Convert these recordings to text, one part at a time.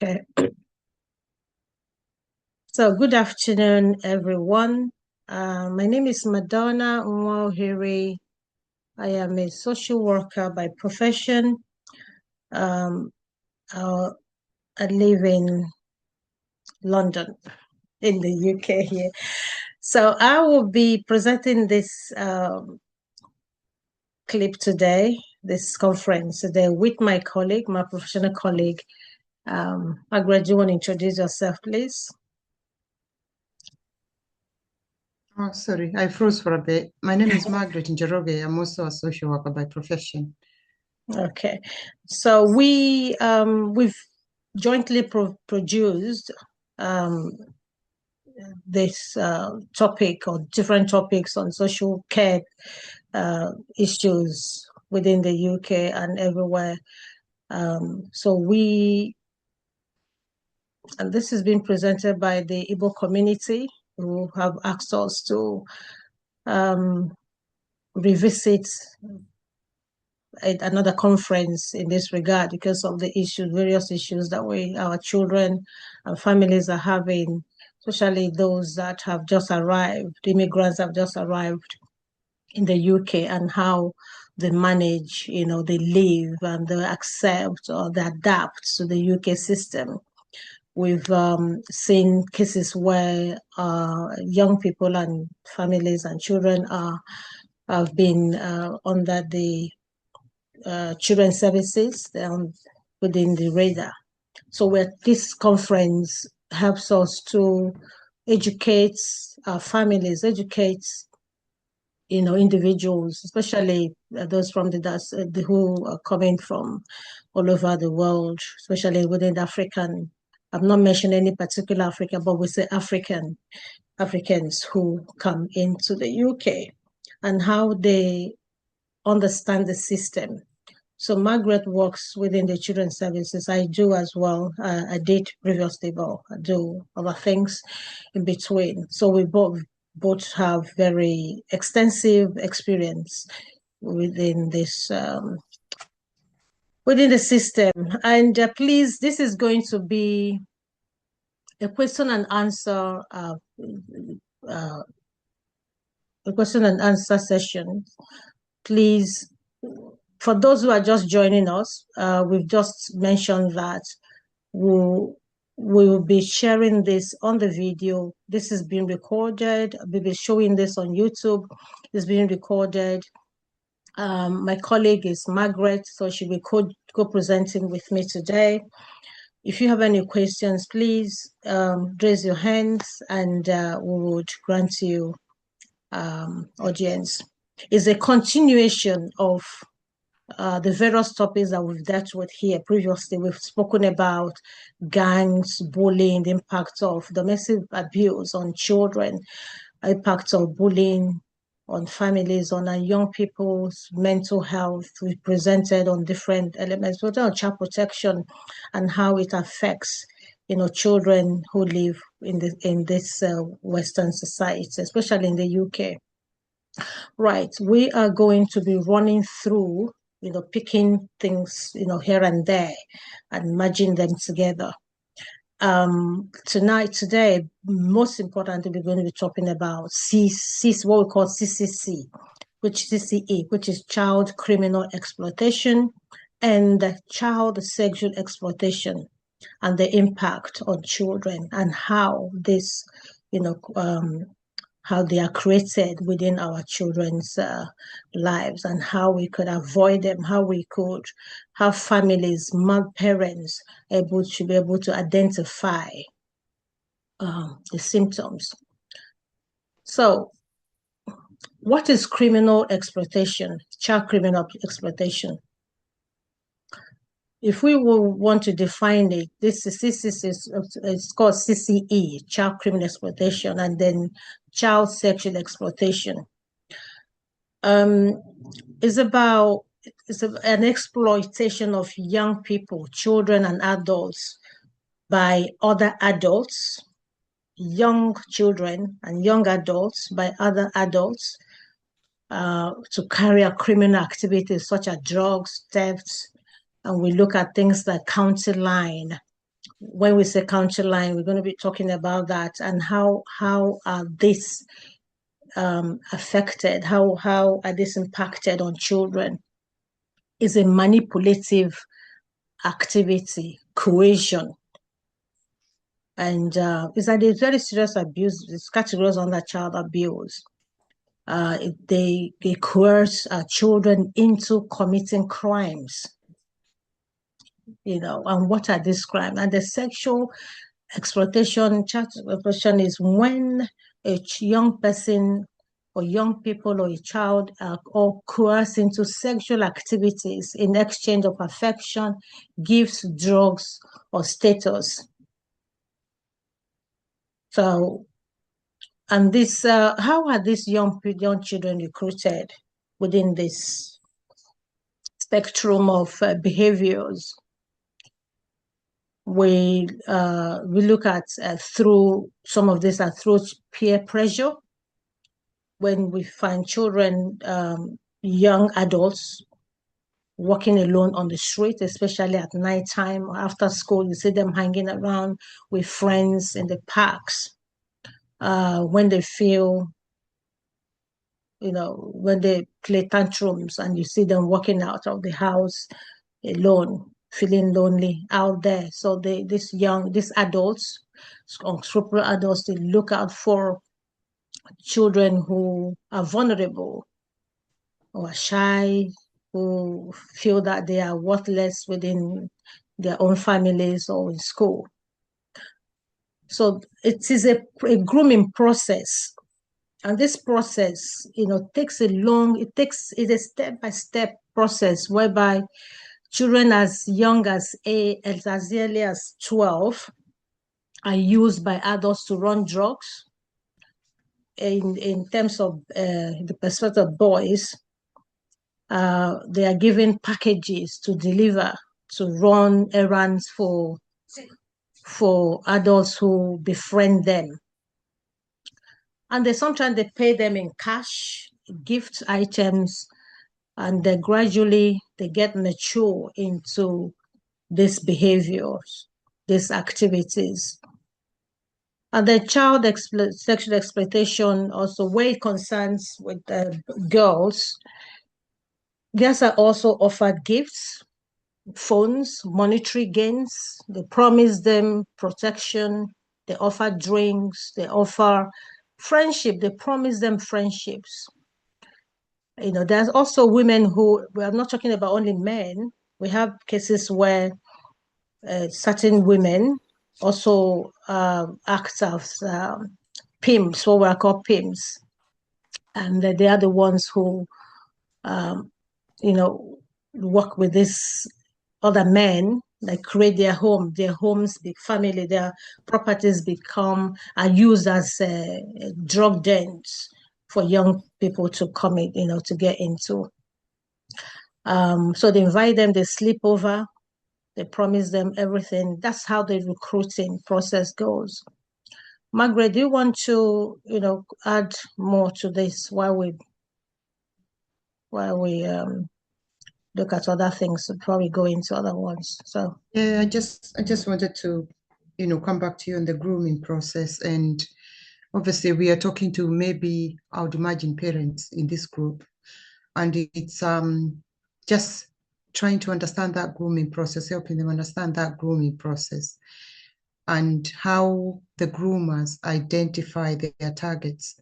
Okay. So good afternoon, everyone. My name is Madonna Nwaohere. I am a social worker by profession. I live in London, in the UK here. So I will be presenting this clip today, this conference today with my colleague, my professional colleague. Margaret, do you want to introduce yourself, please? Oh, sorry, I froze for a bit. My name is Margaret Njoroge. I'm also a social worker by profession. Okay, so we've jointly produced this topic or different topics on social care issues within the UK and everywhere. And this has been presented by the Igbo community who have asked us to revisit another conference in this regard because of the issues, various issues that our children and families are having, especially those that have just arrived, immigrants have just arrived in the UK, and how they manage, they live and they accept or they adapt to the UK system. We've seen cases where young people and families and children have been under the children's services within the radar. So this conference helps us to educate our families, educate individuals, especially those from who are coming from all over the world, especially within the African. I've not mentioned any particular Africa, but we say Africans who come into the UK and how they understand the system. So Margaret works within the children's services. I do as well. I did previously, but I do other things in between. So we both have very extensive experience within this within the system. And please, this is going to be a question and answer a question and answer session. Please, for those who are just joining us, we've just mentioned that we will be sharing this on the video. This is being recorded. We'll be showing this on YouTube. It's being recorded. My colleague is Margaret, so she'll be co-presenting with me today. If you have any questions, please raise your hands and we would grant you audience. It's a continuation of the various topics that we've dealt with here previously. We've spoken about gangs, bullying, the impact of domestic abuse on children, impact of bullying on families, on our young people's mental health. We presented on different elements, but on child protection and how it affects children who live in this Western society, especially in the UK. Right, we are going to be running through, picking things, here and there and merging them together. Today, most importantly, we're going to be talking about what we call CCC, CCE, which is Child Criminal Exploitation, and Child Sexual Exploitation, and the impact on children and how this, how they are created within our children's lives and how we could avoid them, how families, parents be able to identify the symptoms. So what is criminal exploitation, child criminal exploitation? If we will want to define it, this is called CCE, child criminal exploitation, and then child sexual exploitation. It's an exploitation of young people, children and adults by other adults, young children and young adults by other adults to carry out criminal activities such as drugs, thefts, and we look at things like county line, when we say county line, we're going to be talking about that and how are this affected, how are this impacted on children. Is a manipulative activity, coercion, and it's like a very serious abuse. It's categorized under child abuse. They coerce children into committing crimes, and what are these crimes? And the sexual exploitation, child exploitation is when a young person or young people or a child are all coerced into sexual activities in exchange of affection, gifts, drugs, or status. So, and this, how are these young children recruited within this spectrum of behaviors? We look at through some of this through peer pressure. When we find children, young adults walking alone on the street, especially at nighttime or after school, you see them hanging around with friends in the parks. When they feel, when they play tantrums and you see them walking out of the house alone, feeling lonely out there. So these adults, unscrupulous adults, they look out for children who are vulnerable or shy, who feel that they are worthless within their own families or in school. So it is a grooming process. And this process, takes it's a step-by-step process whereby children as young as early as 12 are used by adults to run drugs. In terms of the perspective of boys, they are given packages to deliver, to run errands for adults who befriend them. And sometimes they pay them in cash, gift items, and then gradually they get mature into these behaviors, these activities. And then sexual exploitation, also where it concerns with girls are also offered gifts, phones, monetary gains. They promise them protection. They offer drinks. They offer friendship. They promise them friendships. There's also women who, we are not talking about only men. We have cases where certain women also act as pimps, what we are called pimps. And they are the ones who, work with these other men, like create their homes, big family, their properties are used as drug dens for young people to come in, to get into. So they invite them, they sleep over, they promise them everything. That's how the recruiting process goes. Margaret, do you want to, add more to this while we look at other things before we go into other ones? So yeah, I just wanted to, come back to you on the grooming process. And obviously we are talking to maybe, I would imagine, parents in this group. And it's just trying to understand that grooming process, helping them understand that grooming process and how the groomers identify their targets.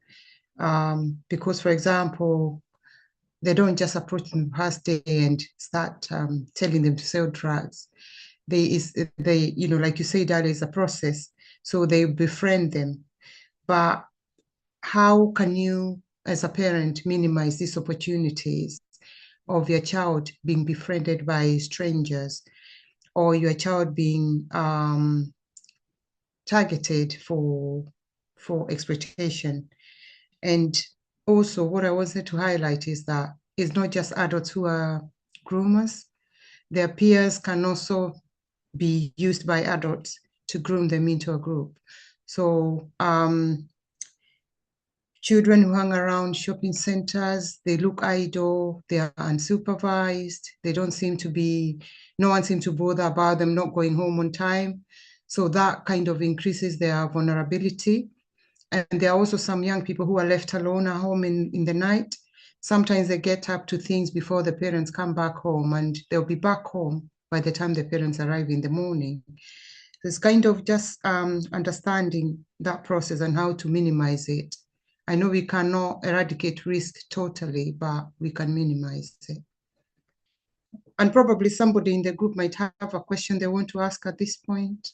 Because, for example, they don't just approach them the first day and start telling them to sell drugs. They, like you said earlier, it's a process. So they befriend them. But how can you, as a parent, minimize these opportunities of your child being befriended by strangers or your child being targeted for exploitation? And also what I wanted to highlight is that it's not just adults who are groomers. Their peers can also be used by adults to groom them into a group. So children who hang around shopping centers, they look idle, they are unsupervised, they don't seem to be, no one seems to bother about them not going home on time. So that kind of increases their vulnerability. And there are also some young people who are left alone at home in the night. Sometimes they get up to things before the parents come back home, and they'll be back home by the time the parents arrive in the morning. So it's kind of just understanding that process and how to minimize it. I know we cannot eradicate risk totally, but we can minimize it. And probably somebody in the group might have a question they want to ask at this point.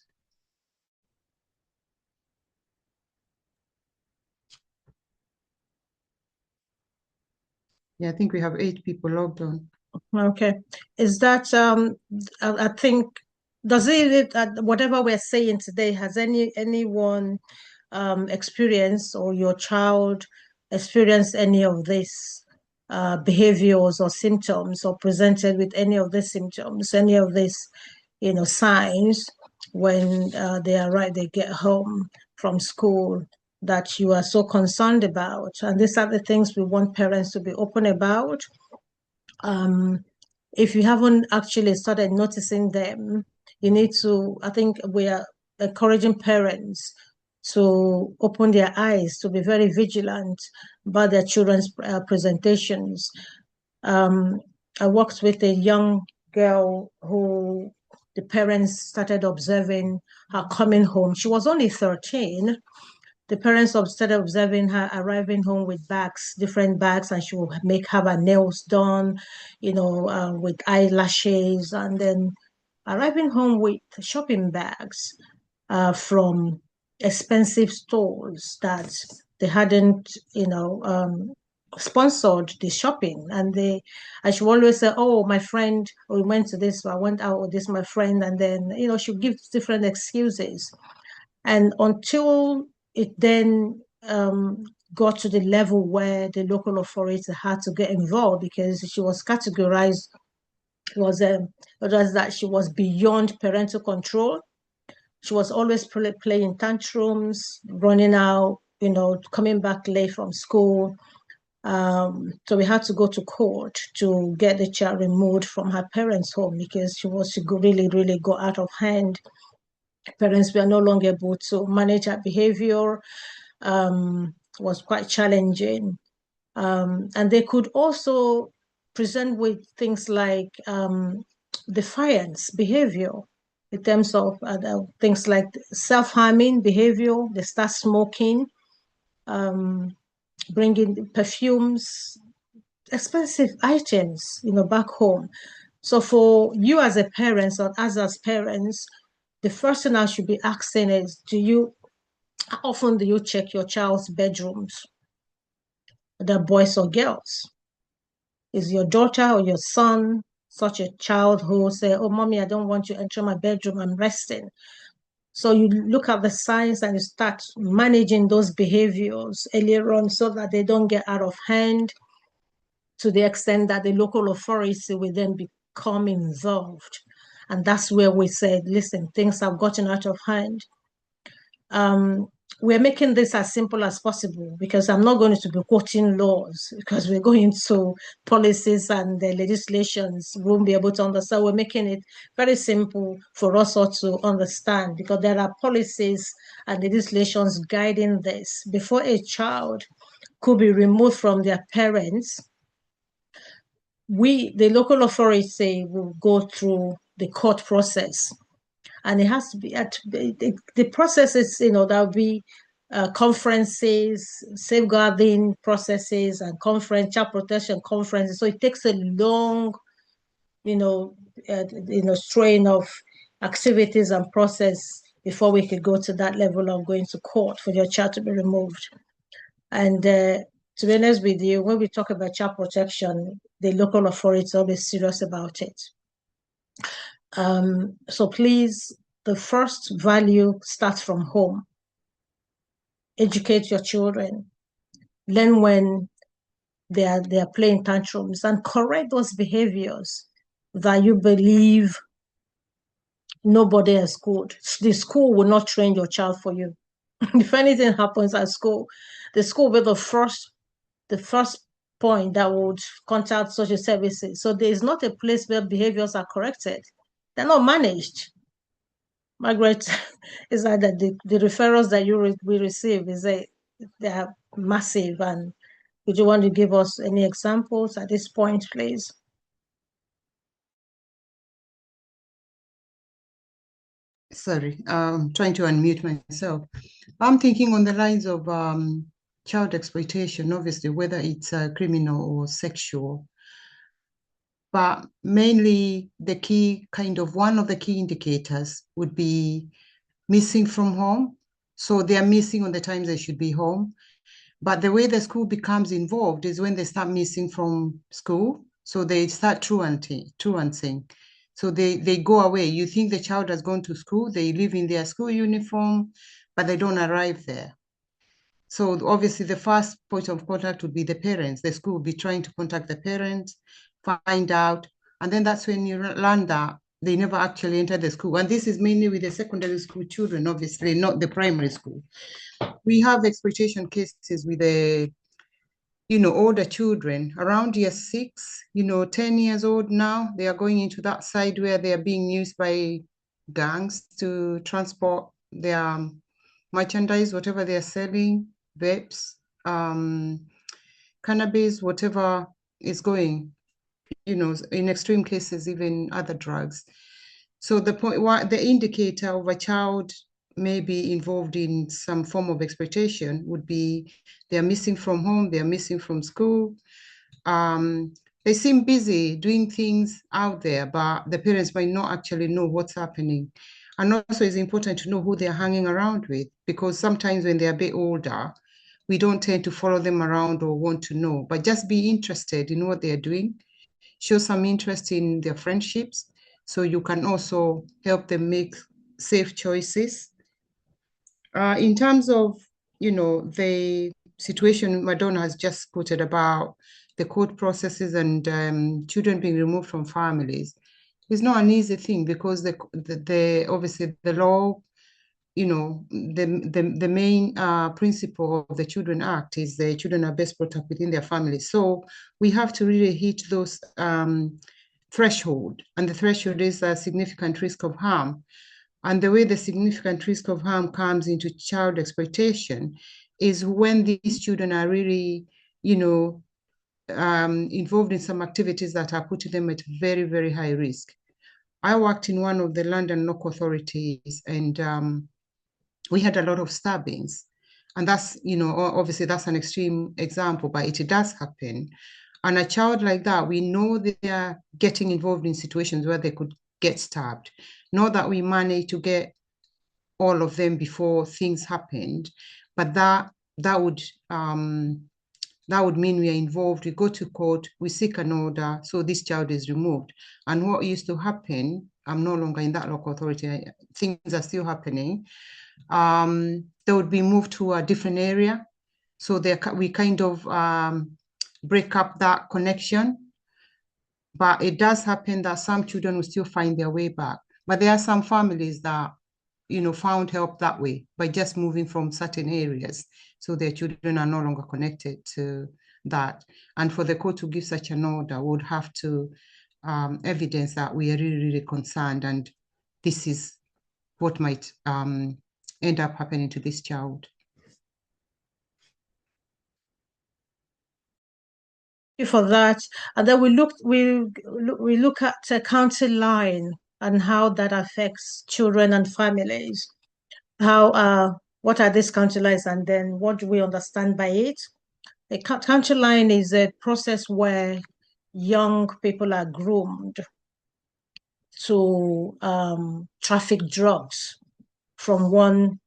Yeah, I think we have 8 people logged on. Okay. Is that I think does it whatever we're saying today, has anyone experienced, or your child experienced any of these behaviors or symptoms, or presented with any of these symptoms, any of these signs when they get home from school, that you are so concerned about? And these are the things we want parents to be open about. If you haven't actually started noticing them, you need to, I think we are encouraging parents to open their eyes, to be very vigilant about their children's presentations. I worked with a young girl who the parents started observing her coming home. She was only 13. The parents started observing her arriving home with bags, different bags, and she would have her nails done, with eyelashes, and then arriving home with shopping bags from expensive stores that they hadn't, sponsored the shopping. And she would always say, "Oh, my friend, we went to this, I went out with this, my friend," and then, she'll give different excuses. And until it then got to the level where the local authority had to get involved, because she was categorized, that she was beyond parental control. She was always playing tantrums, running out, coming back late from school. So we had to go to court to get the child removed from her parents' home, because she really, really got out of hand. Parents were no longer able to manage her behavior. Was quite challenging. And they could also present with things like defiance behavior, in terms of things like self-harming behavior. They start smoking, bringing perfumes, expensive items, back home. So for you as a parent, or us as parents, the first thing I should be asking is, how often do you check your child's bedrooms, whether boys or girls? Is your daughter or your son such a child who say, "Oh, mommy, I don't want you to enter my bedroom, I'm resting"? So you look at the signs and you start managing those behaviors earlier on, so that they don't get out of hand, to the extent that the local authority will then become involved. And that's where we said, listen, things have gotten out of hand. We're making this as simple as possible, because I'm not going to be quoting laws, because we're going to policies and the legislations won't be able to understand. We're making it very simple for us all to understand, because there are policies and legislations guiding this. Before a child could be removed from their parents, the local authority will go through the court process. And it has to be the process is, there'll be conferences, safeguarding processes, and child protection conferences. So it takes a long, strain of activities and process before we could go to that level of going to court for your child to be removed. And to be honest with you, when we talk about child protection, the local authorities are always serious about it. So please, the first value starts from home. Educate your children. Learn when they are playing tantrums, and correct those behaviors that you believe nobody else could. The school will not train your child for you. If anything happens at school, the school will be the first point that would contact social services. So there is not a place where behaviors are corrected. They're not managed. Margaret, is that the referrals that we receive they are massive, and would you want to give us any examples at this point, please? Sorry, trying to unmute myself. I'm thinking on the lines of child exploitation, obviously, whether it's criminal or sexual. But mainly one of the key indicators would be missing from home. So they are missing on the times they should be home. But the way the school becomes involved is when they start missing from school. So they start truanting. So they go away. You think the child has gone to school, they live in their school uniform, but they don't arrive there. So obviously the first point of contact would be the parents. The school will be trying to contact the parents, find out, and then that's when you learn that they never actually entered the school. And this is mainly with the secondary school children, obviously, not the primary school. We have exploitation cases with the older children around year 6, 10 years old now. They are going into that side where they are being used by gangs to transport their merchandise, whatever they are selling, vapes, cannabis, whatever is going, in extreme cases, even other drugs. So the indicator of a child may be involved in some form of exploitation would be they're missing from home, they're missing from school. They seem busy doing things out there, but the parents might not actually know what's happening. And also it's important to know who they're hanging around with, because sometimes when they're a bit older, we don't tend to follow them around or want to know, but just be interested in what they're doing, show some interest in their friendships, so you can also help them make safe choices. In terms of, the situation Madonna has just quoted about the court processes and children being removed from families, it's not an easy thing, because obviously the law, the main principle of the Children Act is the children are best brought up within their families. So we have to really hit those threshold, and the threshold is a significant risk of harm. And the way the significant risk of harm comes into child exploitation is when these children are really, involved in some activities that are putting them at very, very high risk. I worked in one of the London local authorities, and we had a lot of stabbings. And that's, obviously that's an extreme example, but it does happen. And a child like that, we know they are getting involved in situations where they could get stabbed. Not that we managed to get all of them before things happened, but that would mean we are involved. We go to court, we seek an order, so this child is removed. And what used to happen, I'm no longer in that local authority, things are still happening. They would be moved to a different area. So we kind of break up that connection. But it does happen that some children will still find their way back. But there are some families that, found help that way by just moving from certain areas. So their children are no longer connected to that. And for the court to give such an order, would have to evidence that we are really, really concerned, and this is what might end up happening to this child. For that, and then we look at a county line and how that affects children and families. What are these county lines, and then what do we understand by it? A county line is a process where young people are groomed to traffic drugs from one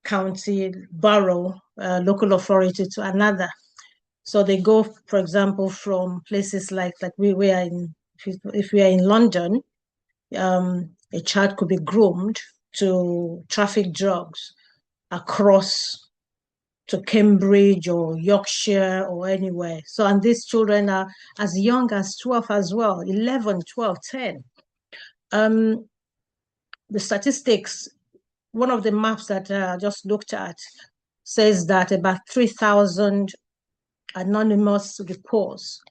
county borough local authority to another. So they go, for example, from places like we are in, if we are in London, a child could be groomed to traffic drugs across to Cambridge or Yorkshire or anywhere. So, and these children are as young as 12 as well, 11, 12, 10. The statistics, one of the maps that I just looked at says that about 3,000 anonymous reports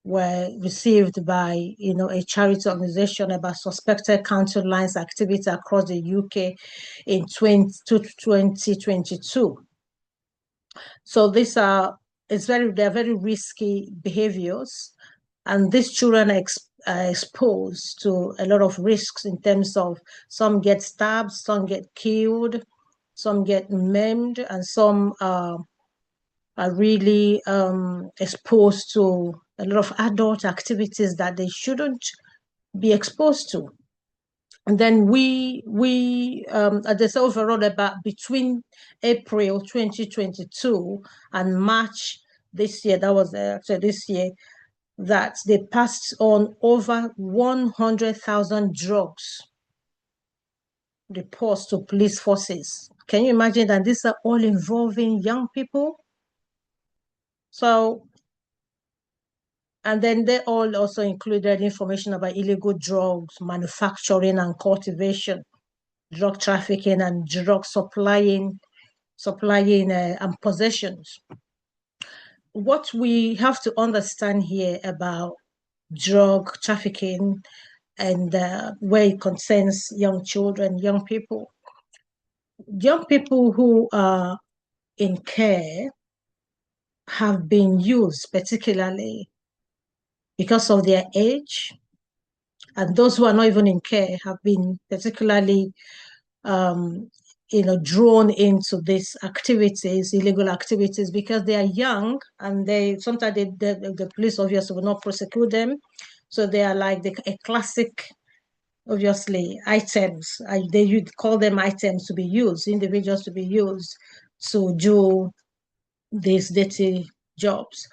were received by, a charity organization about suspected counter lines activity across the UK in 2022. So they're very risky behaviors, and these children are exposed to a lot of risks in terms of some get stabbed, some get killed, some get maimed, and some are really exposed to a lot of adult activities that they shouldn't be exposed to. And then there's overall about between April 2022 and March this year, that was actually this year, that they passed on over 100,000 drugs reports to police forces. Can you imagine that these are all involving young people? So, and then they all also included information about illegal drugs, manufacturing and cultivation, drug trafficking and drug supplying and possessions. What we have to understand here about drug trafficking and where it concerns young children, young people who are in care have been used particularly because of their age, and those who are not even in care have been particularly drawn into these activities, illegal activities, because they are young, and sometimes the police obviously will not prosecute them. So they are like a classic, obviously, items. They would call them items to be used, individuals to be used to do these dirty jobs.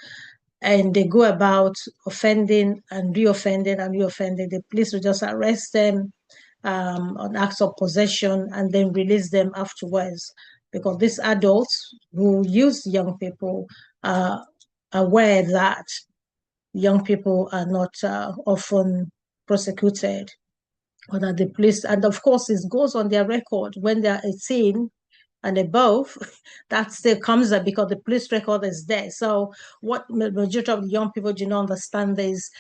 And they go about offending and reoffending and reoffending. The police will just arrest them on acts of possession and then release them afterwards, because these adults who use young people are aware that young people are not often prosecuted, or that the police, and of course it goes on their record when they're 18 and above, that still comes up because the police record is there. So what the majority of the young people do not understand is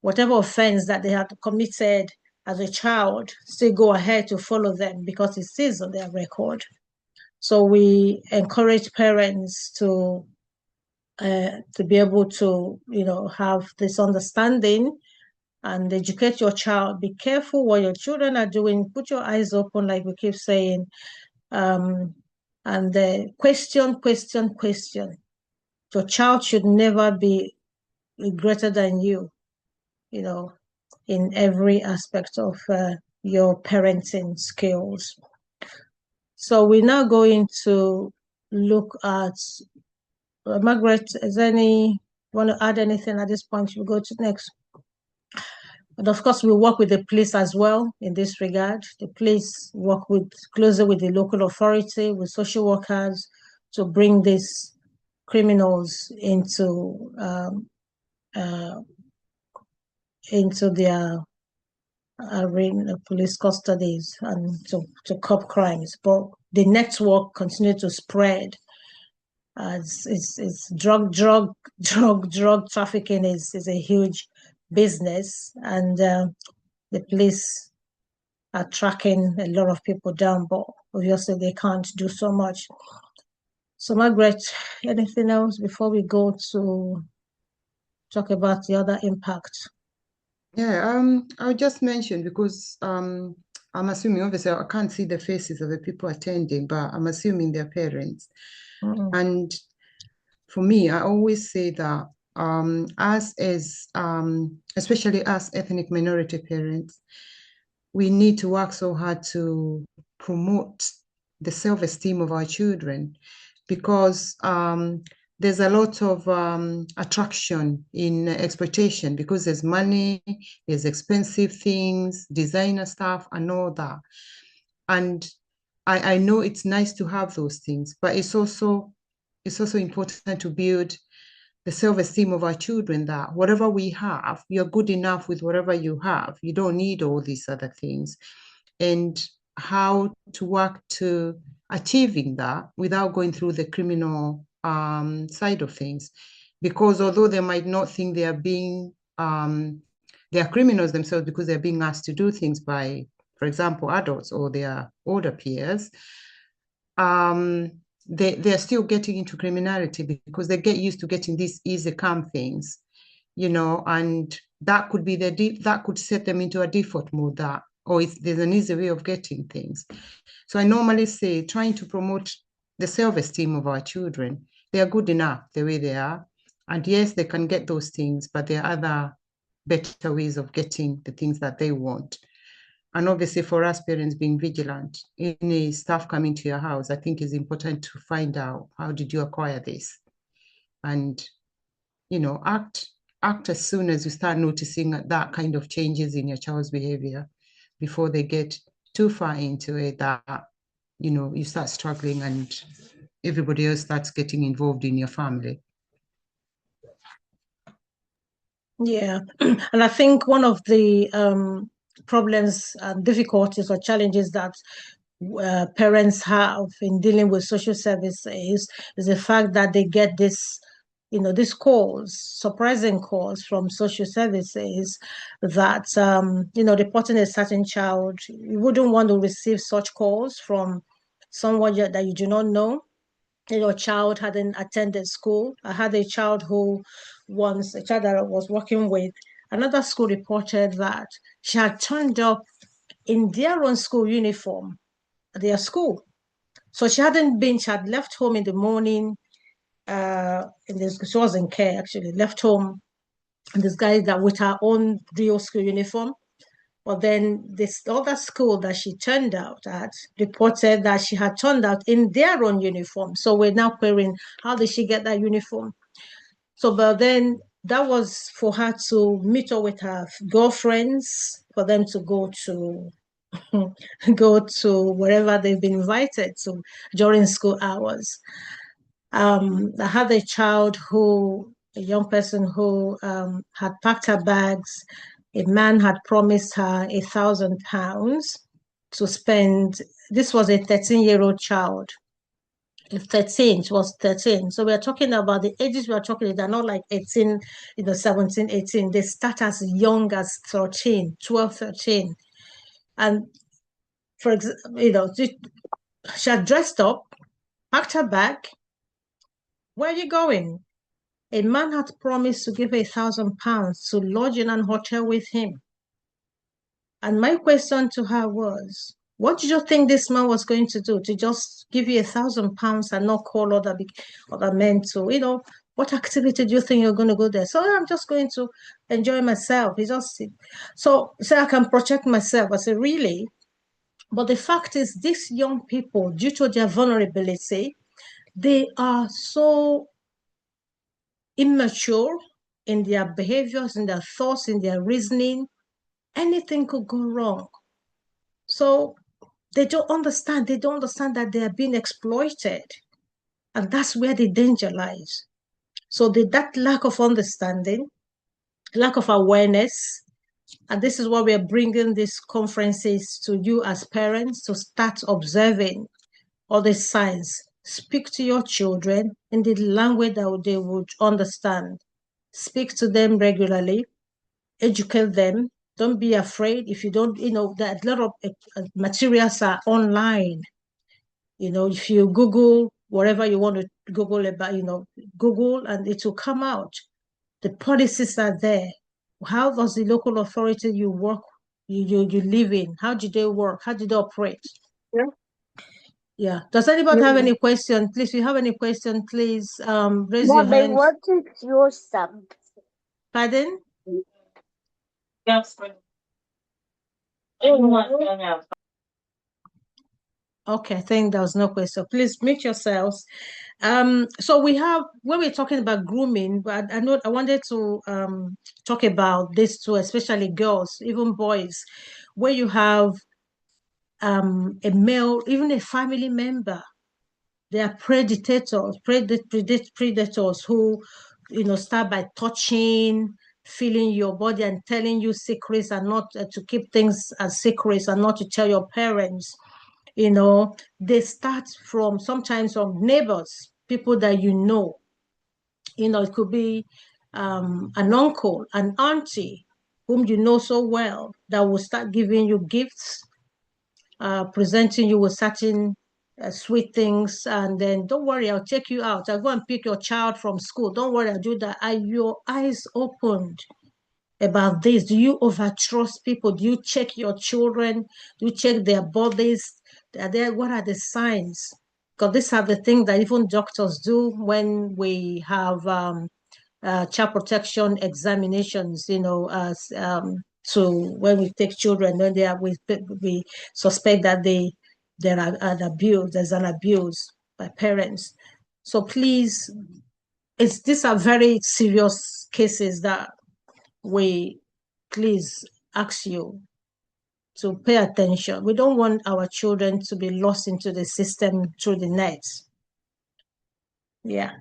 whatever offense that they had committed as a child still go ahead to follow them because it is on their record. So we encourage parents to be able to, have this understanding and educate your child. Be careful what your children are doing. Put your eyes open, like we keep saying, and question. Your child should never be greater than you, in every aspect of your parenting skills. So we're now going to look at, Margaret, want to add anything at this point? We'll go to next. But of course, we work with the police as well in this regard. The police work closely with the local authority, with social workers, to bring these criminals into their police custodies and to curb crimes. But the network continues to spread. It's drug trafficking is a huge business, and the police are tracking a lot of people down, but obviously they can't do so much. So Margaret, anything else before we go to talk about the other impact? Yeah, I'll just mention, because I'm assuming, obviously I can't see the faces of the people attending, but I'm assuming they're parents. And for me, I always say that especially as ethnic minority parents, we need to work so hard to promote the self-esteem of our children, because there's a lot of attraction in exploitation, because there's money, there's expensive things, designer stuff, and all that. And I know it's nice to have those things, but it's also important to build the self-esteem of our children, that whatever we have, you're good enough with whatever you have. You don't need all these other things. And how to work to achieving that without going through the criminal side of things. because although they might not think they are being, they are criminals themselves because they're being asked to do things by, for example, adults or their older peers, they're still getting into criminality because they get used to getting these easy come things, and that could be that could set them into a default mode that, there's an easy way of getting things. So I normally say trying to promote the self-esteem of our children. They are good enough the way they are. And yes, they can get those things, but there are other better ways of getting the things that they want. And obviously for us parents being vigilant, any staff coming to your house, I think is important to find out, how did you acquire this? And, act as soon as you start noticing that kind of changes in your child's behavior before they get too far into it that, you start struggling and everybody else starts getting involved in your family. Yeah, and I think one of the problems and difficulties or challenges that parents have in dealing with social services is the fact that they get these calls, surprising calls from social services that, reporting a certain child. You wouldn't want to receive such calls from someone that you do not know. Your child hadn't attended school. I had a child a child that I was working with, another school reported that she had turned up in their own school uniform at their school. So she had left home in the morning, she was in care actually, left home in this guy that with her own real school uniform. But then this other school that she turned out at reported that she had turned out in their own uniform. So we're now querying, how did she get that uniform? So, but then that was for her to meet up with her girlfriends, for them to go to go to wherever they've been invited to during school hours. I had a young person who had packed her bags. A man had promised her £1,000 to spend. This was a 13-year-old child. 13, she was 13. So we are talking about the ages we are talking, they're not like 18, 17, 18. They start as young as 13, 12, 13. And for example, she had dressed up, packed her bag. Where are you going? A man had promised to give her £1,000 to lodge in an hotel with him. And my question to her was, what did you think this man was going to do? To just give you £1,000 and not call other men to, what activity do you think you're going to go there? So I'm just going to enjoy myself. So I can protect myself. I said, really? But the fact is, these young people, due to their vulnerability, they are so immature in their behaviors, in their thoughts, in their reasoning. Anything could go wrong. So they don't understand. They don't understand that they are being exploited. And that's where the danger lies. So that lack of understanding, lack of awareness, and this is why we are bringing these conferences to you as parents to start observing all these signs. Speak to your children in the language that they would understand. Speak to them regularly, educate them. Don't be afraid. If you don't, that a lot of materials are online. If you Google whatever you want to Google about, Google and it will come out. The policies are there. How does the local authority you live in, how do they work? How do they operate? Yeah. Yeah. Does anybody have any question? Please, if you have any question, please raise your Mom, I hand. want to draw some. Pardon? Yes. Okay, I think there was no question. Please mute yourselves. So when we're talking about grooming, but I wanted to talk about this too, especially girls, even boys, where you have a male, even a family member, they are predators who, start by touching, feeling your body and telling you secrets and not to keep things as secrets and not to tell your parents. They start sometimes from neighbors, people that you know. It could be an uncle, an auntie, whom you know so well, that will start giving you gifts, presenting you with certain sweet things, and then don't worry, I'll take you out. I'll go and pick your child from school. Don't worry, I'll do that. Are your eyes opened about this? Do you overtrust people? Do you check your children? Do you check their bodies? What are the signs? Because these are the things that even doctors do when we have child protection examinations, so when we take children, when we suspect that there's an abuse by parents. So please, these are very serious cases that we please ask you to pay attention. We don't want our children to be lost into the system through the net. Yeah.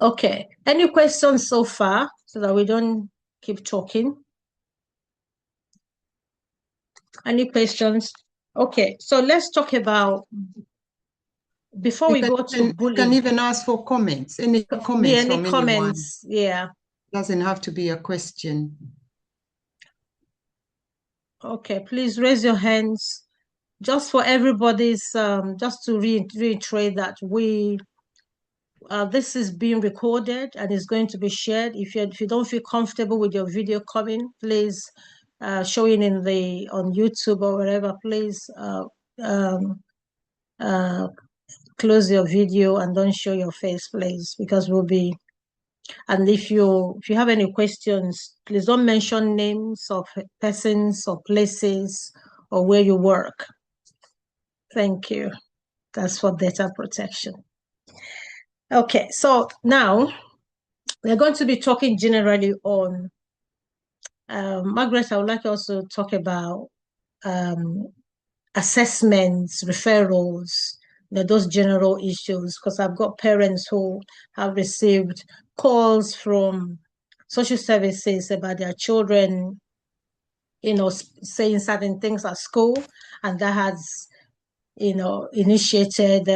Okay. Any questions so far so that we don't keep talking? Any questions? Okay. So let's talk about, before we go to bullying. Can even ask for comments. Any comments from anyone? Comments? Yeah. Doesn't have to be a question. Okay. Please raise your hands. Just for everybody's, just to reiterate that this is being recorded and is going to be shared. If you don't feel comfortable with your video coming, please showing on YouTube or wherever, please close your video and don't show your face, please, because we'll be. And if you have any questions, please don't mention names of persons or places or where you work. Thank you. That's for data protection. Okay, so now we're going to be talking generally on, Margaret, I would like to also talk about assessments, referrals, those general issues, because I've got parents who have received calls from social services about their children, saying certain things at school, and that has, initiated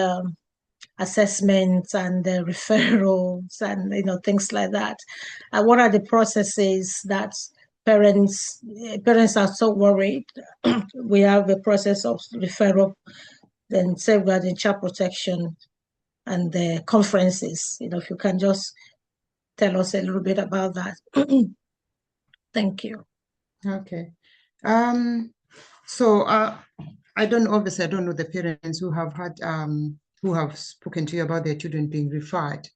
assessments and referrals and things like that. And what are the processes that parents are so worried? We have a process of referral, then safeguarding child protection, and the conferences. If you can just tell us a little bit about that. Thank you. Okay. So I don't know the parents who have had who have spoken to you about their children being referred,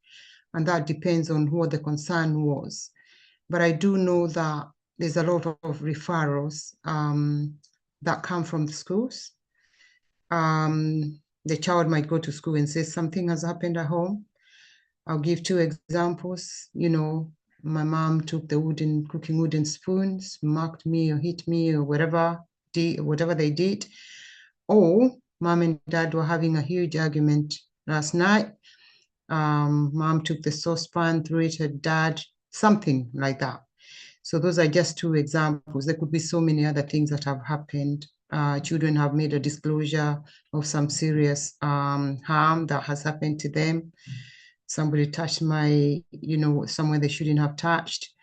and that depends on what the concern was. But I do know that there's a lot of referrals that come from the schools. The child might go to school and say something has happened at home. I'll give 2 examples. My mom took the cooking wooden spoons, marked me or hit me or whatever they did. Or mom and dad were having a huge argument last night. Mom took the saucepan, threw it at dad, something like that. So those are just 2 examples. There could be so many other things that have happened. Children have made a disclosure of some serious harm that has happened to them. Somebody touched somewhere they shouldn't have touched.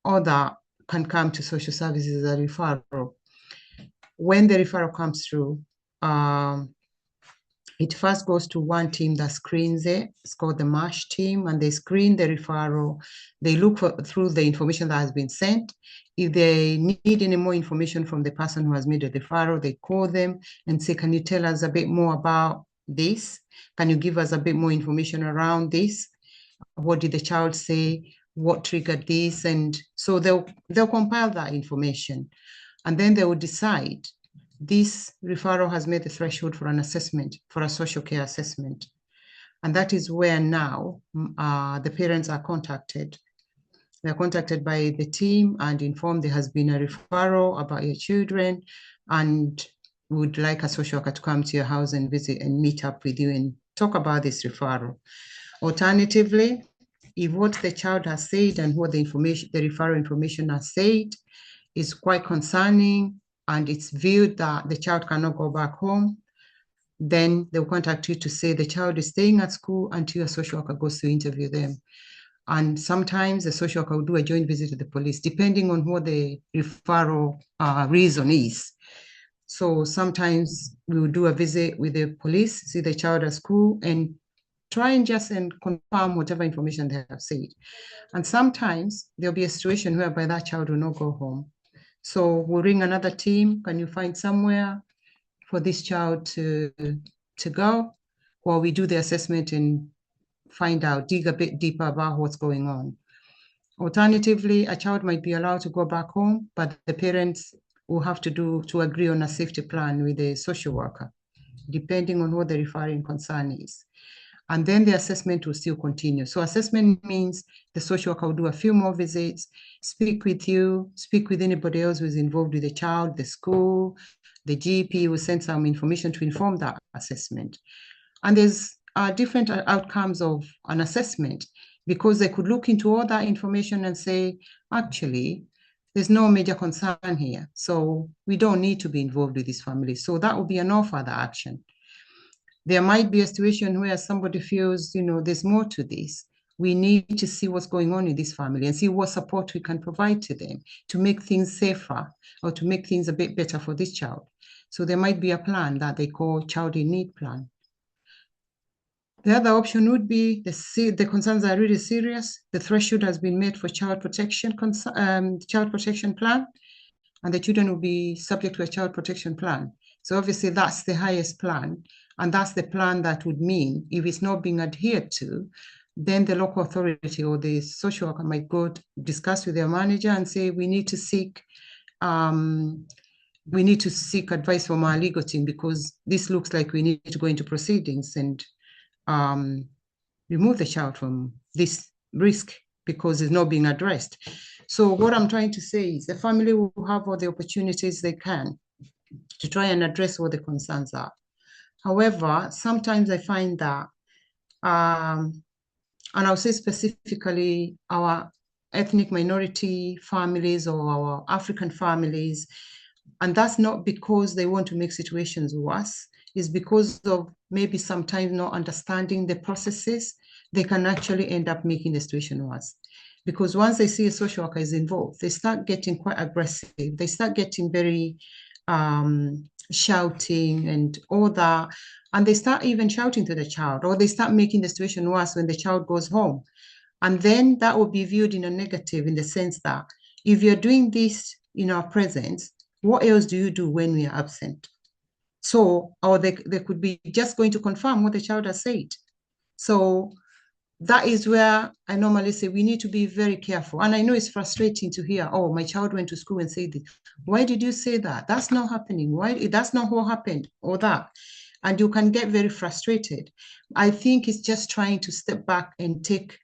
All that can come to social services as a referral. When the referral comes through, it first goes to one team that screens it. It's called the MASH team, and they screen the referral. They look through the information that has been sent. If they need any more information from the person who has made the referral, they call them and say, can you tell us a bit more about this? Can you give us a bit more information around this? What did the child say? What triggered this? And so they'll compile that information, and then they will decide this referral has met the threshold for an assessment, for a social care assessment. And that is where now the parents are contacted. They're contacted by the team and informed there has been a referral about your children and would like a social worker to come to your house and visit and meet up with you and talk about this referral. Alternatively, if what the child has said and what the referral information has said is quite concerning, and it's viewed that the child cannot go back home, then they'll contact you to say the child is staying at school until a social worker goes to interview them. And sometimes the social worker will do a joint visit to the police, depending on what the referral reason is. So sometimes we will do a visit with the police, see the child at school, and try and just confirm whatever information they have said. And sometimes there'll be a situation whereby that child will not go home. So we'll ring another team. Can you find somewhere for this child to go? Or we do the assessment and find out, dig a bit deeper about what's going on. Alternatively, a child might be allowed to go back home, but the parents will have to agree on a safety plan with the social worker, depending on what the referring concern is. And then the assessment will still continue. So assessment means the social worker will do a few more visits, speak with you, speak with anybody else who's involved with the child, the school, the GP will send some information to inform that assessment. And there's different outcomes of an assessment, because they could look into all that information and say, actually, there's no major concern here, so we don't need to be involved with this family. So that would be a no further action. There might be a situation where somebody feels, there's more to this. We need to see what's going on in this family and see what support we can provide to them to make things safer or to make things a bit better for this child. So there might be a plan that they call Child in Need Plan. The other option would be the concerns are really serious. The threshold has been met for child protection plan, and the children will be subject to a child protection plan. So obviously that's the highest plan, and that's the plan that would mean if it's not being adhered to, then the local authority or the social worker might go discuss with their manager and say, we need to seek advice from our legal team, because this looks like we need to go into proceedings and remove the child from this risk because it's not being addressed. So what I'm trying to say is the family will have all the opportunities they can to try and address what the concerns are. However, sometimes I find that, and I'll say specifically our ethnic minority families or our African families, and that's not because they want to make situations worse, it's because of maybe sometimes not understanding the processes, they can actually end up making the situation worse. Because once they see a social worker is involved, they start getting quite aggressive. They start getting very shouting and all that. And they start even shouting to the child, or they start making the situation worse when the child goes home. And then that will be viewed in a negative, in the sense that if you're doing this in our presence, what else do you do when we are absent? So, or they could be just going to confirm what the child has said. So that is where I normally say we need to be very careful. And I know it's frustrating to hear, oh, my child went to school and said this. Why did you say that? That's not happening. Why? That's not what happened, or that. And you can get very frustrated. I think it's just trying to step back and take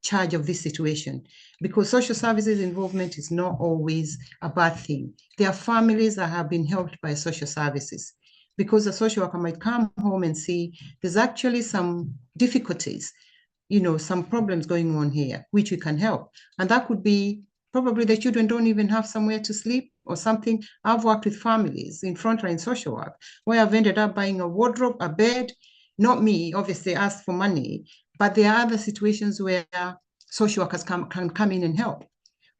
charge of this situation, because social services involvement is not always a bad thing. There are families that have been helped by social services, because the social worker might come home and see there's actually some difficulties, some problems going on here, which we can help. And that could be probably the children don't even have somewhere to sleep or something. I've worked with families in frontline social work where I've ended up buying a wardrobe, a bed, not me, obviously asked for money, but there are other situations where social workers can come in and help.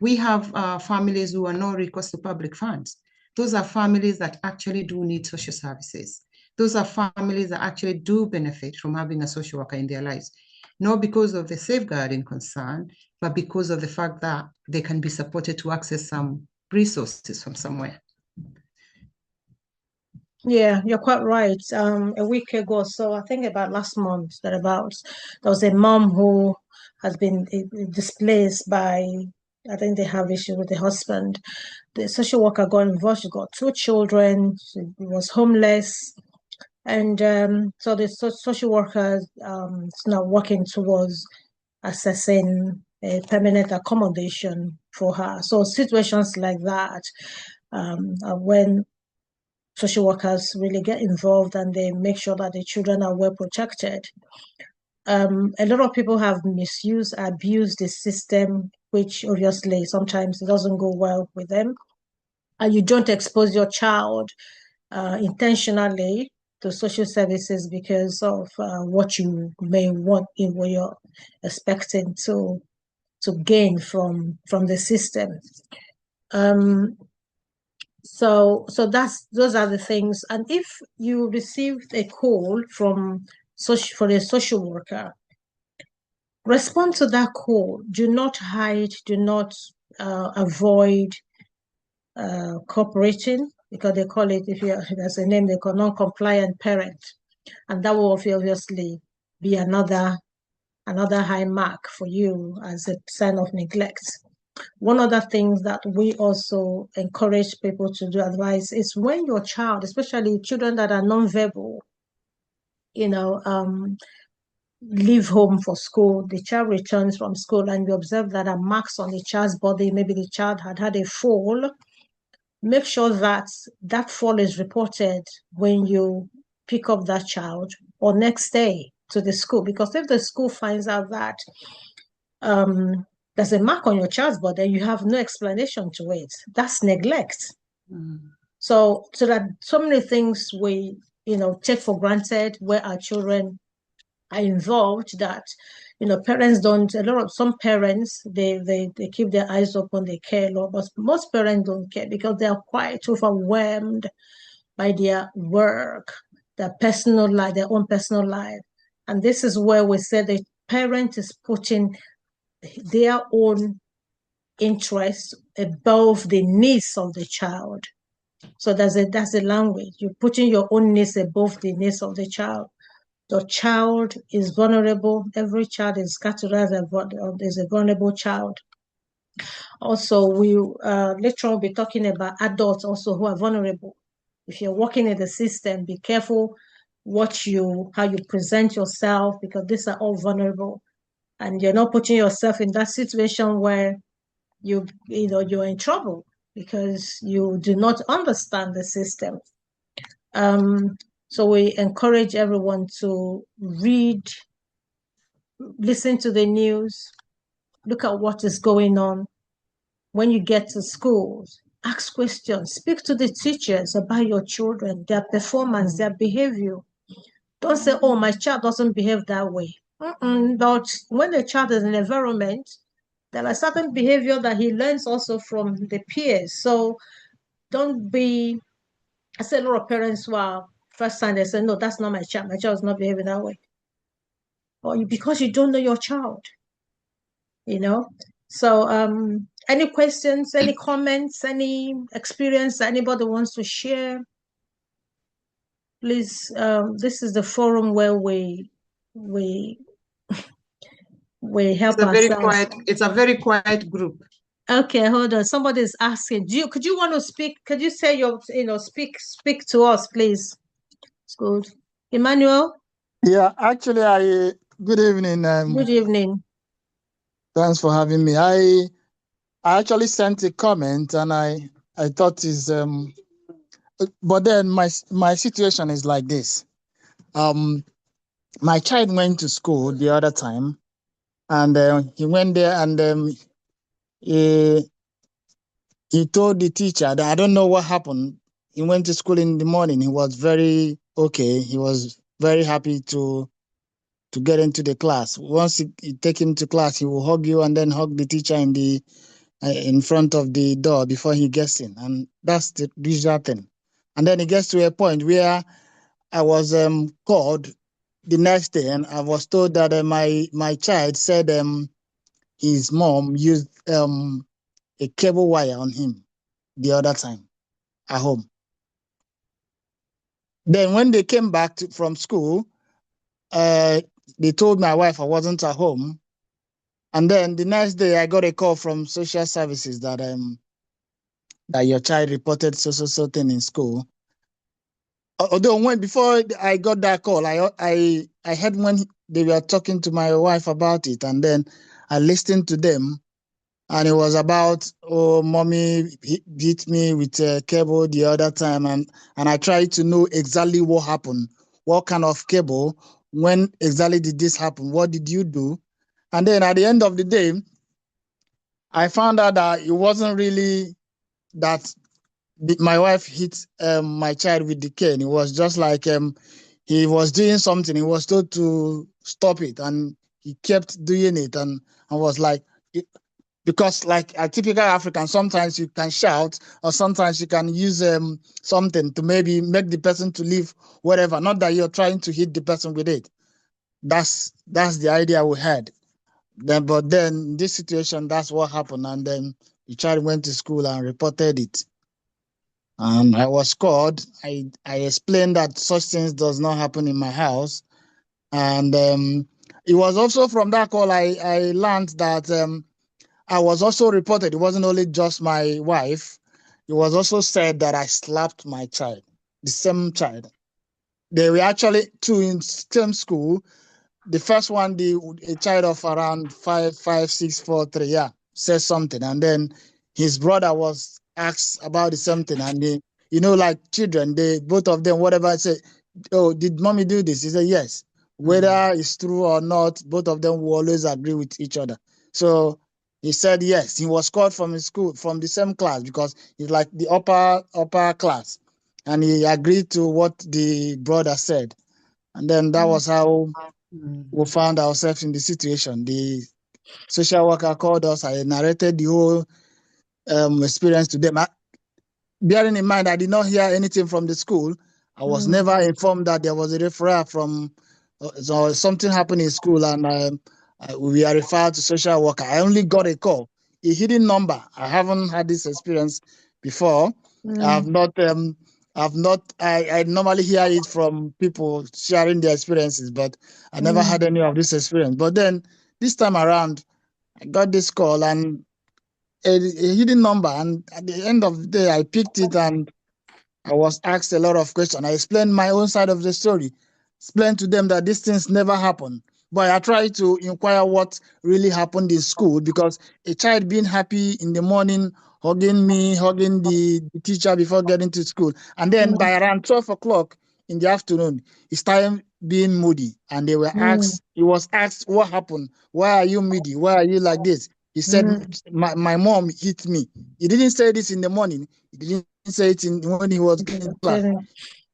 We have families who are no recourse to public funds. Those are families that actually do need social services. Those are families that actually do benefit from having a social worker in their lives, not because of the safeguarding concern, but because of the fact that they can be supported to access some resources from somewhere. Yeah, you're quite right. A week ago, so I think about last month, thereabouts, there was a mom who has been displaced by, I think they have issue with the husband. The social worker got involved. She got 2 children. She was homeless. And so the social worker is now working towards assessing a permanent accommodation for her. So situations like that are when social workers really get involved and they make sure that the children are well protected. A lot of people have misused, abused the system, which obviously sometimes it doesn't go well with them. And you don't expose your child intentionally to social services because of what you may want in what you're expecting to gain from the system. So those are the things. And if you received a call from a social worker, respond to that call. Do not hide. Do not avoid cooperating, because they call it, if there's a name, they call non-compliant parent, and that will obviously be another high mark for you as a sign of neglect. One other thing that we also encourage people to do, advise, is when your child, especially children that are non-verbal, leave home for school, the child returns from school, and you observe that there are marks on the child's body, maybe the child had a fall, make sure that that fall is reported when you pick up that child or next day to the school. Because if the school finds out that there's a mark on your child's body and you have no explanation to it, that's neglect. So that so many things we take for granted where our children are involved, that parents don't. Some parents, they keep their eyes open, they care a lot, but most parents don't care because they are quite overwhelmed by their work, their personal life, their own personal life. And this is where we say the parent is putting their own interests above the needs of the child. So that's the language. You're putting your own needs above the needs of the child. The child is vulnerable. Every child is categorized as a vulnerable child. Also, we later on will be talking about adults also who are vulnerable. If you're working in the system, be careful how you present yourself, because these are all vulnerable, and you're not putting yourself in that situation where you're in trouble because you do not understand the system. So we encourage everyone to read, listen to the news, look at what is going on. When you get to schools, ask questions, speak to the teachers about your children, their performance, their behavior. Don't say, oh, my child doesn't behave that way. But when a child is in an environment, there are certain behavior that he learns also from the peers. So don't be, I say a lot of parents who are first time, they say, no, that's not my child. My child is not behaving that way. Or because you don't know your child, So any questions, any comments, any experience that anybody wants to share? Please, this is the forum where we help ourselves. It's a very quiet group. Okay, hold on. Somebody is asking. Could you want to speak? Could you say speak to us, please? It's good. Emmanuel? Yeah, actually, good evening. Good evening. Thanks for having me. I actually sent a comment, and I thought is but then my situation is like this. My child went to school the other time, and he went there, and he told the teacher that I don't know what happened. He went to school in the morning. He was very okay. He was very happy to get into the class. Once you take him to class, he will hug you and then hug the teacher in front of the door before he gets in, and that's the usual thing. And then it gets to a point where I was called the next day, and I was told that my child said his mom used a cable wire on him the other time at home. Then when they came back from school, they told my wife I wasn't at home. And then the next day I got a call from social services that your child reported so thing in school. Although before I got that call, I heard when they were talking to my wife about it, and then I listened to them, and it was about, oh, mommy hit me with a cable the other time, and I tried to know exactly what happened, what kind of cable, when exactly did this happen, what did you do? And then at the end of the day, I found out that it wasn't really that my wife hit my child with the cane. It was just like he was doing something. He was told to stop it, and he kept doing it. And I was like, because like a typical African, sometimes you can shout, or sometimes you can use something to maybe make the person to leave, whatever. Not that you're trying to hit the person with it. That's the idea we had. But then in this situation, that's what happened. And then the child went to school and reported it. And I was called. I explained that such things does not happen in my house. And it was also from that call I learned that I was also reported. It wasn't only just my wife. It was also said that I slapped my child, the same child. They were actually two in same school. The first one, a child of around 5, 6, 4, 3, yeah, said something, and then his brother was asked about the same thing, and they, like children, they both of them, whatever I say, oh, did mommy do this? He said yes. Whether it's true or not, both of them will always agree with each other. So he said yes. He was called from his school, from the same class, because he's like the upper class, and he agreed to what the brother said, and then that was how we found ourselves in the situation. The social worker called us. I narrated the whole experience to them. Bearing in mind, I did not hear anything from the school. I was never informed that there was a referral from, so something happened in school, and we are referred to social worker. I only got a call, a hidden number. I haven't had this experience before. I've not. I normally hear it from people sharing their experiences, but I never had any of this experience. But then this time around, I got this call and a hidden number, and at the end of the day, I picked it and I was asked a lot of questions. I explained my own side of the story, explained to them that these things never happen. But I tried to inquire what really happened in school, because a child being happy in the morning, hugging me, hugging the teacher before getting to school. And then by around 12 o'clock in the afternoon, he started being moody. And he was asked, what happened? Why are you moody? Why are you like this? He said, my mom hit me. He didn't say this in the morning. He didn't say it when he was getting to class.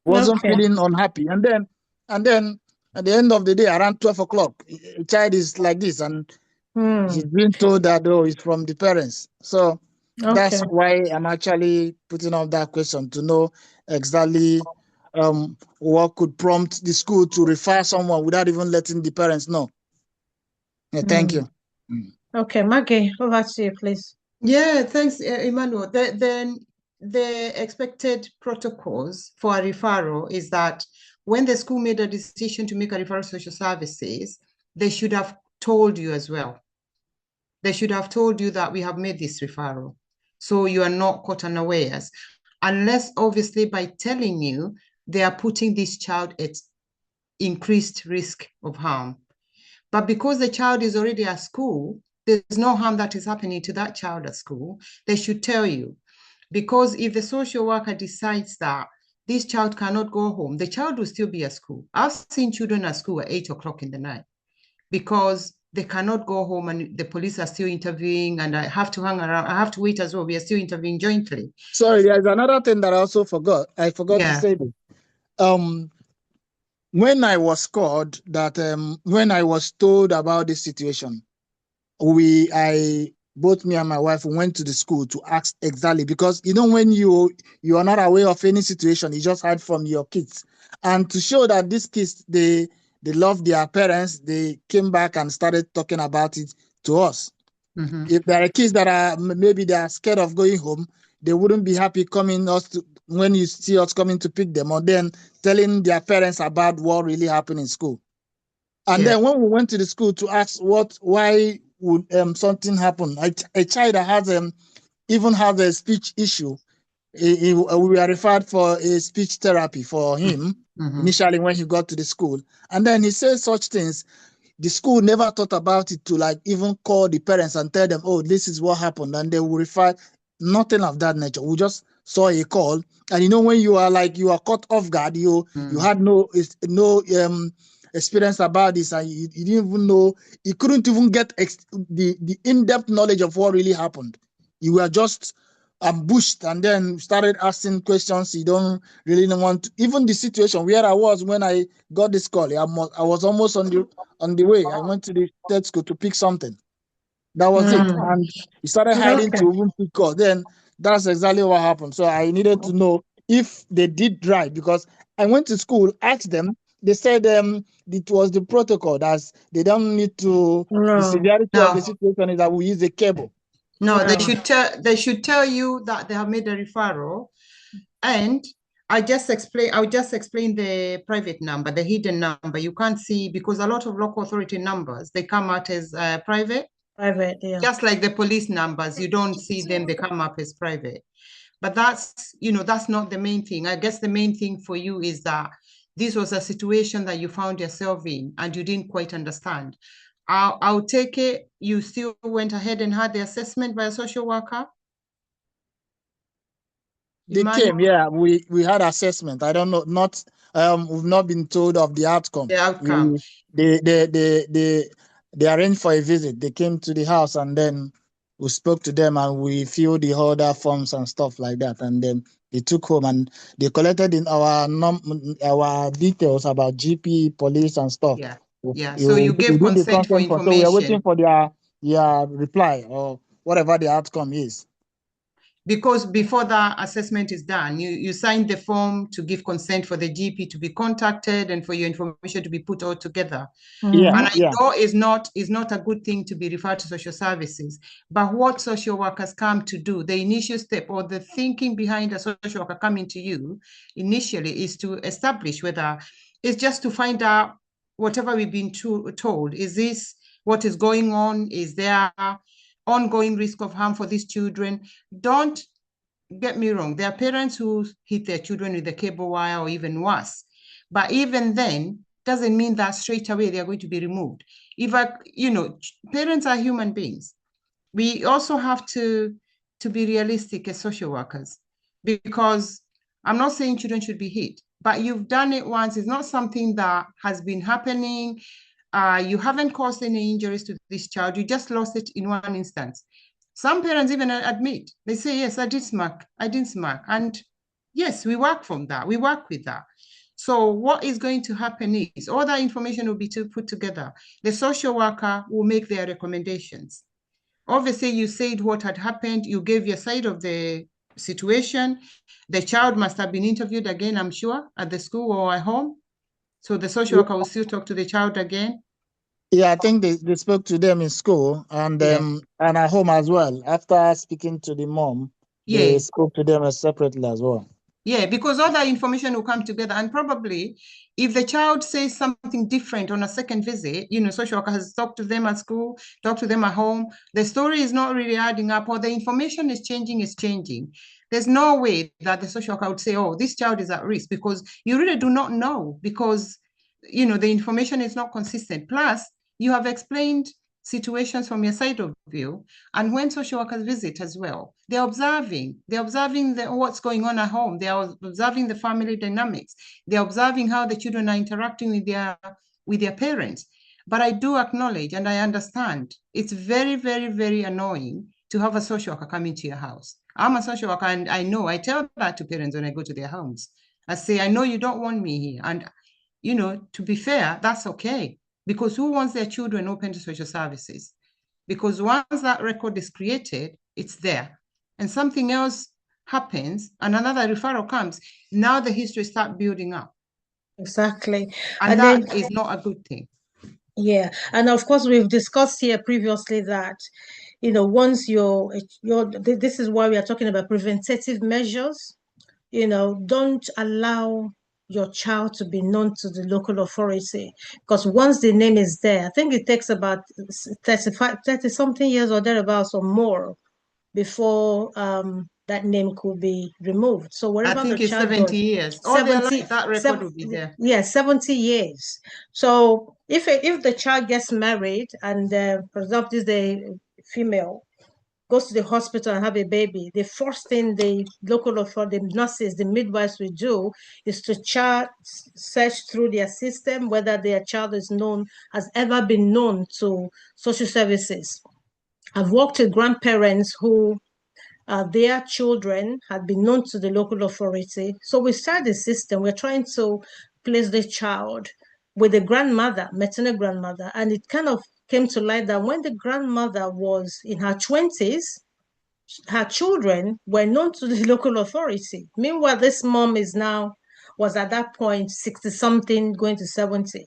Wasn't feeling unhappy. And then at the end of the day, around 12 o'clock, a child is like this, and he's being told that, oh, it's from the parents. So that's why I'm actually putting up that question, to know exactly what could prompt the school to refer someone without even letting the parents know. Yeah, thank you. Okay, Maggie, over to you, please. Yeah, thanks, Emmanuel. Then the expected protocols for a referral is that when the school made a decision to make a referral to social services, they should have told you as well. They should have told you that we have made this referral, so you are not caught unawares, unless obviously by telling you they are putting this child at increased risk of harm. But because the child is already at school, there's no harm that is happening to that child at school. They should tell you, because if the social worker decides that this child cannot go home, the child will still be at school. I've seen children at school at 8 o'clock in the night because they cannot go home and the police are still interviewing, and I have to hang around. I have to wait as well. We are still interviewing jointly. Sorry, there's another thing that I also forgot. I forgot to say this. When I was called, that when I was told about this situation, both me and my wife went to the school to ask exactly, because when you are not aware of any situation, you just heard from your kids, and to show that these kids they love their parents, they came back and started talking about it to us. If there are kids that are maybe they are scared of going home, they wouldn't be happy coming when you see us coming to pick them, or then telling their parents about what really happened in school. And then when we went to the school to ask why would something happen, a child that has even has a speech issue, we were referred for a speech therapy for him initially when he got to the school, and then he said such things. The school never thought about it to even call the parents and tell them, oh, this is what happened, and they will refer. Nothing of that nature. We just saw a call, and when you are you are caught off guard, you had no experience about this, and you didn't even know, you couldn't even get the in-depth knowledge of what really happened. You were just ambushed and then started asking questions you don't really want to. Even the situation where I was when I got this call, I was almost on the way. I went to the state school to pick something. That was it. And he started hiding to even pick call. Then that's exactly what happened. So I needed to know if they did right, because I went to school, asked them, they said it was the protocol that they don't need to. The severity of the situation is that we use a cable. No, they should tell you that they have made a referral. And I'll just explain the private number, the hidden number. You can't see, because a lot of local authority numbers, they come out as private. Private, yeah. Just like the police numbers, you don't see them, they come up as private. But that's, that's not the main thing. I guess the main thing for you is that this was a situation that you found yourself in and you didn't quite understand. I'll take it, you still went ahead and had the assessment by a social worker? They came, yeah. We had assessment. I don't know, we've not been told of the outcome. The outcome. They arranged for a visit. They came to the house and then we spoke to them and we filled the order forms and stuff like that. And then they took home and they collected in our details about GP, police and stuff. Yeah. Yeah. So you gave consent for information. So we are waiting for their reply or whatever the outcome is. Because before that assessment is done, you signed the form to give consent for the GP to be contacted and for your information to be put all together. Yeah, and I know is not a good thing to be referred to social services. But what social workers come to do, the initial step or the thinking behind a social worker coming to you initially is to establish whether it's just to find out whatever we've been told. Is this what is going on? Is there ongoing risk of harm for these children? Don't get me wrong. There are parents who hit their children with a cable wire or even worse. But even then, doesn't mean that straight away they are going to be removed. If parents are human beings. We also have to be realistic as social workers, because I'm not saying children should be hit, but you've done it once. It's not something that has been happening. You haven't caused any injuries to this child. You just lost it in one instance. Some parents even admit, they say, yes, I didn't smack. And yes, we work from that. We work with that. So what is going to happen is all that information will be put together. The social worker will make their recommendations. Obviously, you said what had happened. You gave your side of the situation. The child must have been interviewed again, I'm sure, at the school or at home. So the social worker will still talk to the child again? Yeah, I think they spoke to them in school and at home as well. After speaking to the mom, they spoke to them separately as well. Yeah, because all that information will come together. And probably if the child says something different on a second visit, social worker has talked to them at school, talked to them at home, the story is not really adding up, or the information is changing. There's no way that the social worker would say, oh, this child is at risk, because you really do not know, because, the information is not consistent. Plus, you have explained situations from your side of view, and when social workers visit as well, they're observing what's going on at home. They are observing the family dynamics. They're observing how the children are interacting with their parents. But I do acknowledge and I understand it's very, very, very annoying to have a social worker come into your house. I'm a social worker and I tell that to parents when I go to their homes. I say, I know you don't want me here. And, to be fair, that's okay. Because who wants their children open to social services? Because once that record is created, it's there. And something else happens and another referral comes. Now the history starts building up. Exactly. And that is not a good thing. Yeah. And of course, we've discussed here previously that, once this is why we are talking about preventative measures. Don't allow your child to be known to the local authority, because once the name is there, I think it takes about 30 something years or thereabouts or more before that name could be removed. So wherever I think the it's child 70 goes, years. All their life, that record will be there. Yeah, 70 years. So if the child gets married and, for example, this is a female, goes to the hospital and have a baby, the first thing the local authority, the nurses, the midwives will do is to search through their system whether their child has ever been known to social services. I've worked with grandparents who their children had been known to the local authority. So we started the system. We're trying to place the child with the grandmother, maternal grandmother. And it kind of came to light that when the grandmother was in her 20s, her children were known to the local authority. Meanwhile, this mom was at that point 60 something, going to 70.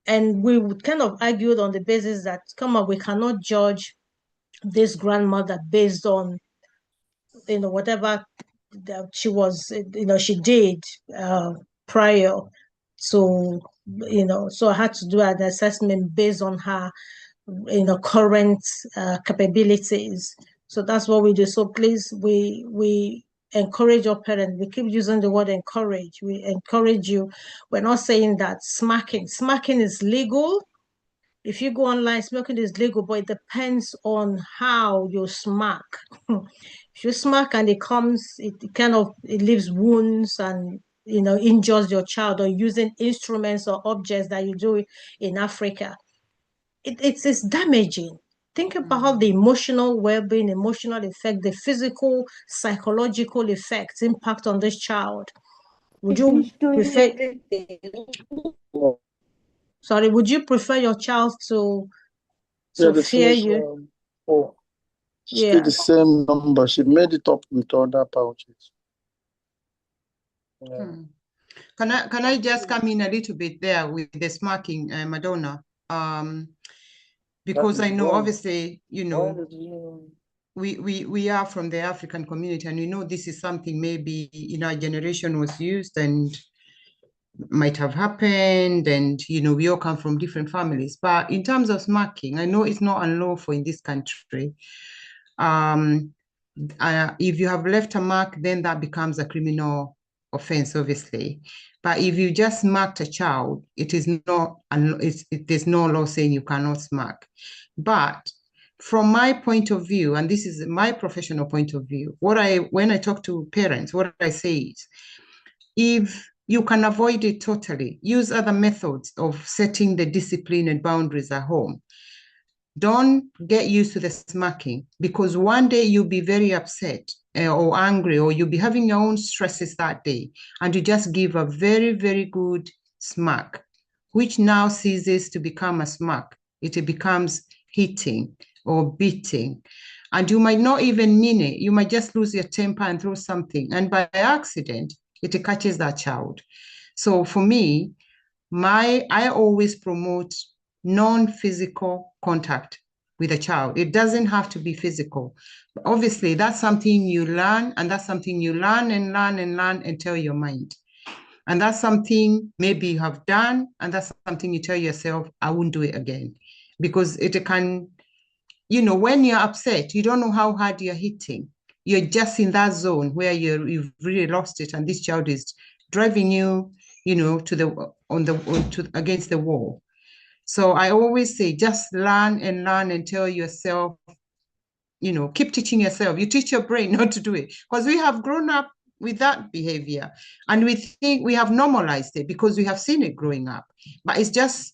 And we would kind of argued on the basis that, come on, we cannot judge this grandmother based on, whatever that she was, she did prior to, so I had to do an assessment based on her, current capabilities. So that's what we do. So please, we encourage your parents. We keep using the word encourage. We encourage you. We're not saying that smacking is legal. If you go online, smoking is legal, but it depends on how you smack. If you smack and it leaves wounds and injures your child, or using instruments or objects that you do in Africa, it's damaging. Think about how the emotional well-being, emotional effect, the physical, psychological effects impact on this child. Would you prefer? Sorry, would you prefer your child to fear you? Still the same number. She made it up with other pouches. Yeah. Can I just come in a little bit there with the smacking, Madonna? Because I know, obviously, we are from the African community, and we know this is something maybe in our generation was used and might have happened, and we all come from different families. But in terms of smacking, I know it's not unlawful in this country. If you have left a mark, then that becomes a criminal offense, obviously. But if you just smacked a child, there's no law saying you cannot smack. But from my point of view, and this is my professional point of view, when I talk to parents, what I say is, if you can avoid it totally, use other methods of setting the discipline and boundaries at home. Don't get used to the smacking, because one day you'll be very upset or angry, or you'll be having your own stresses that day, and you just give a very, very good smack, which now ceases to become a smack. It becomes hitting or beating, and you might not even mean it. You might just lose your temper and throw something, and by accident, it catches that child. So for me, I always promote non-physical contact with a child. It doesn't have to be physical. Obviously, that's something you learn, and that's something you learn and learn and learn and tell your mind. And that's something maybe you have done, and that's something you tell yourself, I won't do it again. Because it can, when you're upset, you don't know how hard you're hitting. You're just in that zone where you've really lost it, and this child is driving you, against the wall. So I always say, just learn and tell yourself, keep teaching yourself. You teach your brain not to do it, because we have grown up with that behavior, and we think we have normalized it because we have seen it growing up. But it's just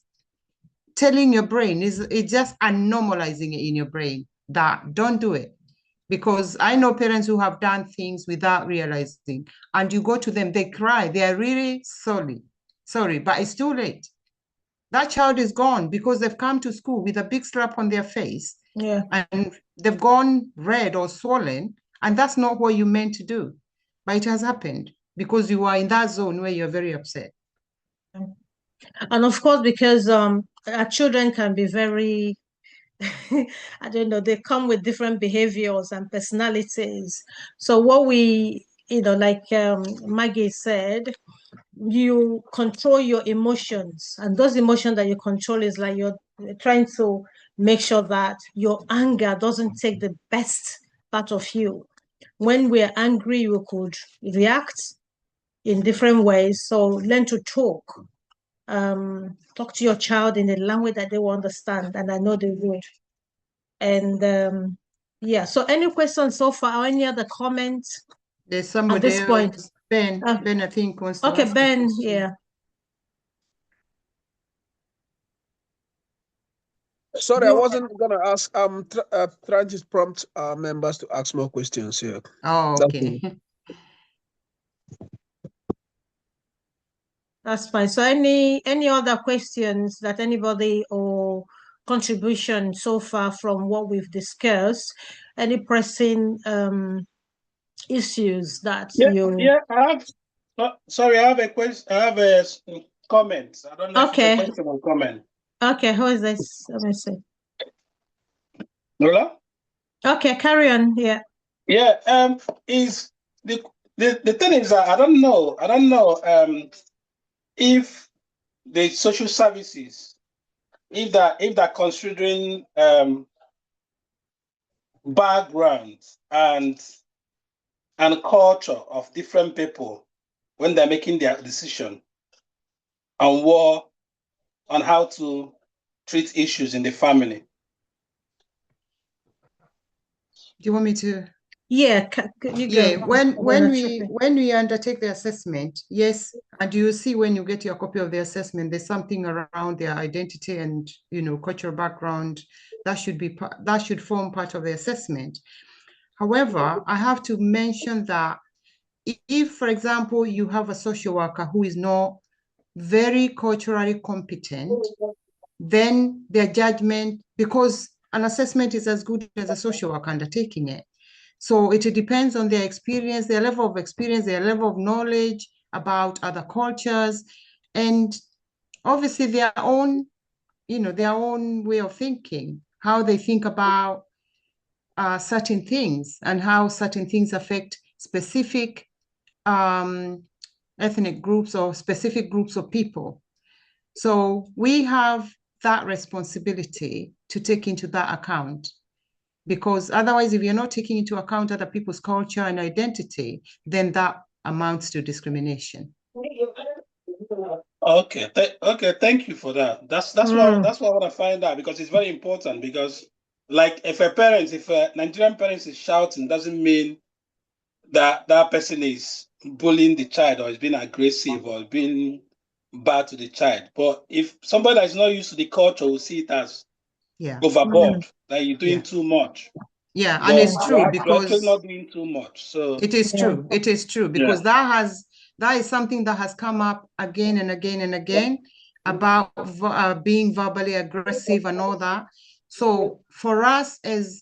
telling your brain, it's just unnormalizing it in your brain that don't do it. Because I know parents who have done things without realizing, and you go to them, they cry, they are really sorry, but it's too late. That child is gone because they've come to school with a big slap on their face, and they've gone red or swollen, and that's not what you meant to do. But it has happened because you are in that zone where you're very upset. And of course, because our children can be very, I don't know, they come with different behaviors and personalities. So what we, like Maggie said, you control your emotions, and those emotions that you control is like you're trying to make sure that your anger doesn't take the best part of you. When we're angry, you could react in different ways. So learn to talk to your child in a language that they will understand, and I know they would. And yeah, so any questions so far, or any other comments? There's somebody at this point. Ben, I think wants to okay, ask Ben, yeah. Sorry, I wasn't gonna ask. Trying to prompt our members to ask more questions here. Oh, okay. That's fine. So any other questions that anybody or contribution so far from what we've discussed? Any pressing issues that Yeah, I have. Sorry, I have a question. I have a comment. I don't know if it's a question or comment. Okay, who is this? Let me see. Lola? Okay, carry on. Yeah. Yeah. Is the thing is that I don't know. If the social services, if they're considering background and culture of different people when they're making their decision on how to treat issues in the family. Do you want me to? Yeah, you go. Yeah, when we undertake the assessment, yes, and you see when you get your copy of the assessment, there's something around their identity and cultural background that should form part of the assessment. However, I have to mention that if, for example, you have a social worker who is not very culturally competent, then their judgment, because an assessment is as good as a social worker undertaking it. So it depends on their experience, their level of experience, their level of knowledge about other cultures, and obviously their own way of thinking, how they think about certain things and how certain things affect specific ethnic groups or specific groups of people. So we have that responsibility to take into that account, because otherwise, if you're not taking into account other people's culture and identity, then that amounts to discrimination. Okay, thank you for that. That's what I want to find out, because it's very important. Because like if a Nigerian parent is shouting, doesn't mean that person is bullying the child or is being aggressive or being bad to the child. But if somebody that is not used to the culture will see it as overboard, that you're doing too much. Yeah, and it's true, because you're not doing too much. So it is true. It is true, because that is something that has come up again and again and again about being verbally aggressive and all that. So for us as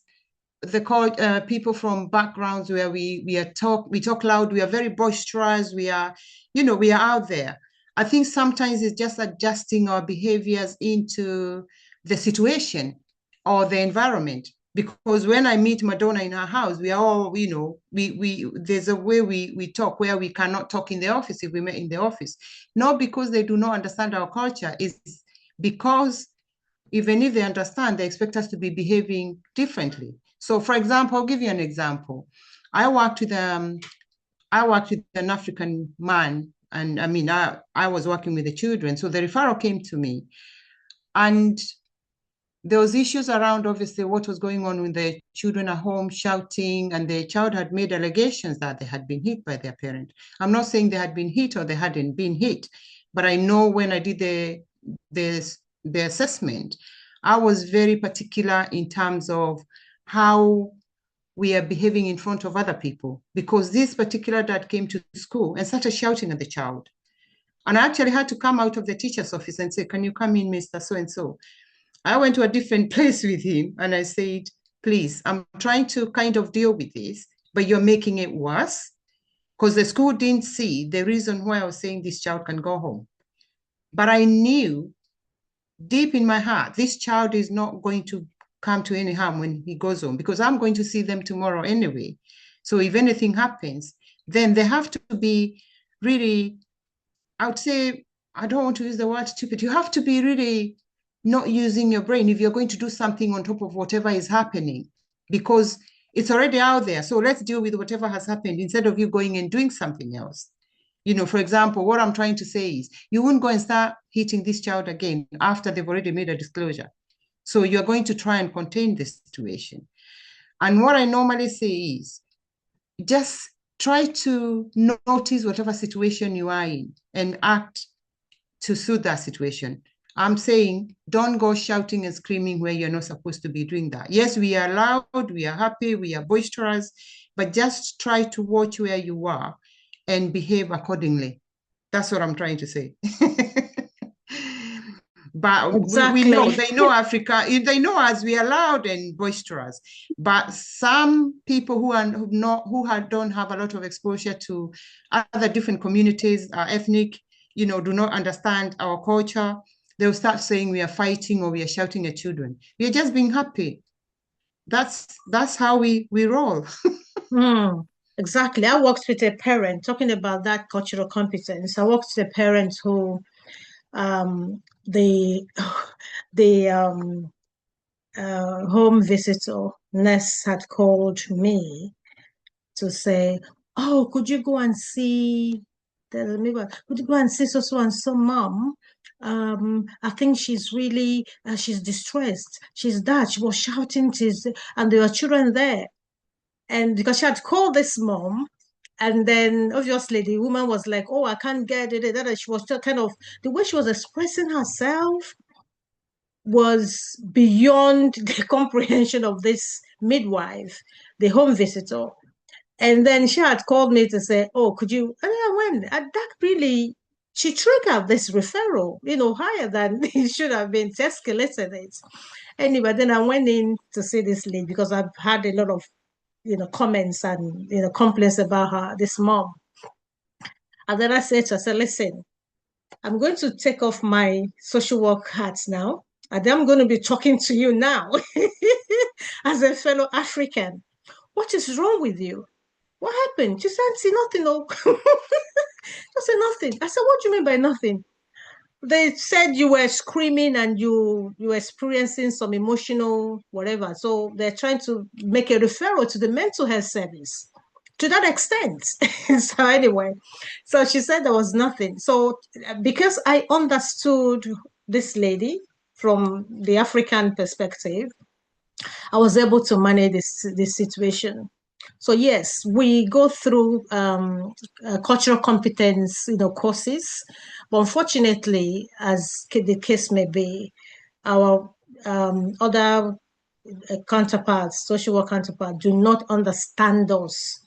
the people from backgrounds where we talk loud, we are very boisterous, we are out there. I think sometimes it's just adjusting our behaviors into the situation or the environment. Because when I meet Madonna in her house, we are all, there's a way we talk where we cannot talk in the office if we met in the office. Not because they do not understand our culture, it's because even if they understand, they expect us to be behaving differently. So, for example, I'll give you an example. I worked with an African man, and I was working with the children. So the referral came to me, and there was issues around, obviously, what was going on with the children at home, shouting, and the child had made allegations that they had been hit by their parent. I'm not saying they had been hit or they hadn't been hit, but I know when I did the assessment, I was very particular in terms of how we are behaving in front of other people, because this particular dad came to school and started shouting at the child. And I actually had to come out of the teacher's office and say, "Can you come in, Mr. So-and-so?" I went to a different place with him and I said, "Please, I'm trying to kind of deal with this, but you're making it worse," because the school didn't see the reason why I was saying this child can go home. But I knew deep in my heart, this child is not going to come to any harm when he goes home, because I'm going to see them tomorrow anyway. So if anything happens, then they have to be really, I would say, I don't want to use the word stupid. You have to be really not using your brain if you're going to do something on top of whatever is happening, because it's already out there. So let's deal with whatever has happened instead of you going and doing something else. For example, what I'm trying to say is you wouldn't go and start hitting this child again after they've already made a disclosure. So you're going to try and contain the situation. And what I normally say is just try to notice whatever situation you are in and act to suit that situation. I'm saying don't go shouting and screaming where you're not supposed to be doing that. Yes, we are loud, we are happy, we are boisterous, but just try to watch where you are and behave accordingly. That's what I'm trying to say. But Exactly. we know, they know Africa, they know us, we are loud and boisterous. But some people who don't have a lot of exposure to other different communities, ethnic, do not understand our culture, they'll start saying we are fighting or we are shouting at children. We are just being happy. That's how we roll. Exactly. I worked with a parent, talking about that cultural competence. I worked with a parent who the home visitor nurse had called me to say, oh, could you go and see so and so mom? I think she's really she's distressed. She's that. She was shouting, and there were children there. And because she had called this mom, and then obviously the woman was like, oh, I can't get it. She was just kind of, the way she was expressing herself was beyond the comprehension of this midwife, the home visitor. And then she had called me to say, oh, could you, and I went, and that really, she triggered this referral, higher than it should have been, to escalated it. Anyway, then I went in to see this lady because I've had a lot of, comments and, complaints about her, this mom. And then I said to her, I said, listen, I'm going to take off my social work hat now. And I'm going to be talking to you now as a fellow African. What is wrong with you? What happened? She said, see, nothing. No. I said, nothing. I said, what do you mean by nothing? They said you were screaming and you were experiencing some emotional whatever. So they're trying to make a referral to the mental health service to that extent. So anyway, so she said there was nothing. So because I understood this lady from the African perspective, I was able to manage this situation. So yes, we go through cultural competence, courses, but unfortunately, as the case may be, our other counterparts, social work counterparts, do not understand us.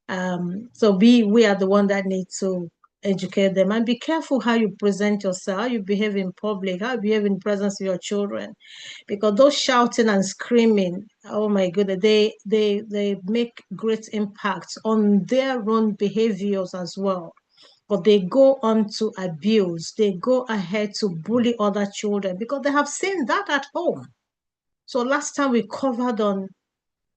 So we are the one that need to educate them, and be careful how you present yourself, how you behave in public, how you behave in presence of your children, because those shouting and screaming, oh my goodness, they make great impact on their own behaviors as well. But they go on to abuse, they go ahead to bully other children because they have seen that at home. So last time we covered on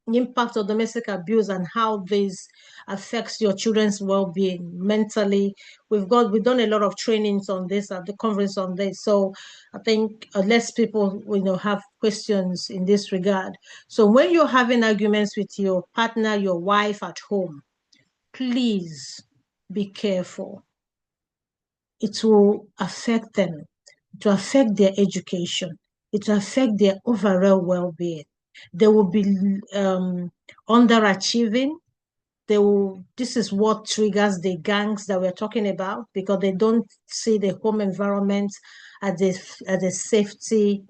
the impact of domestic abuse and how this affects your children's well-being mentally. We've done a lot of trainings on this at the conference on this. So I think less people have questions in this regard. So when you're having arguments with your partner, your wife at home, please be careful. It will affect them. It will affect their education. It will affect their overall well-being. They will be underachieving. This is what triggers the gangs that we're talking about, because they don't see the home environment as a safety,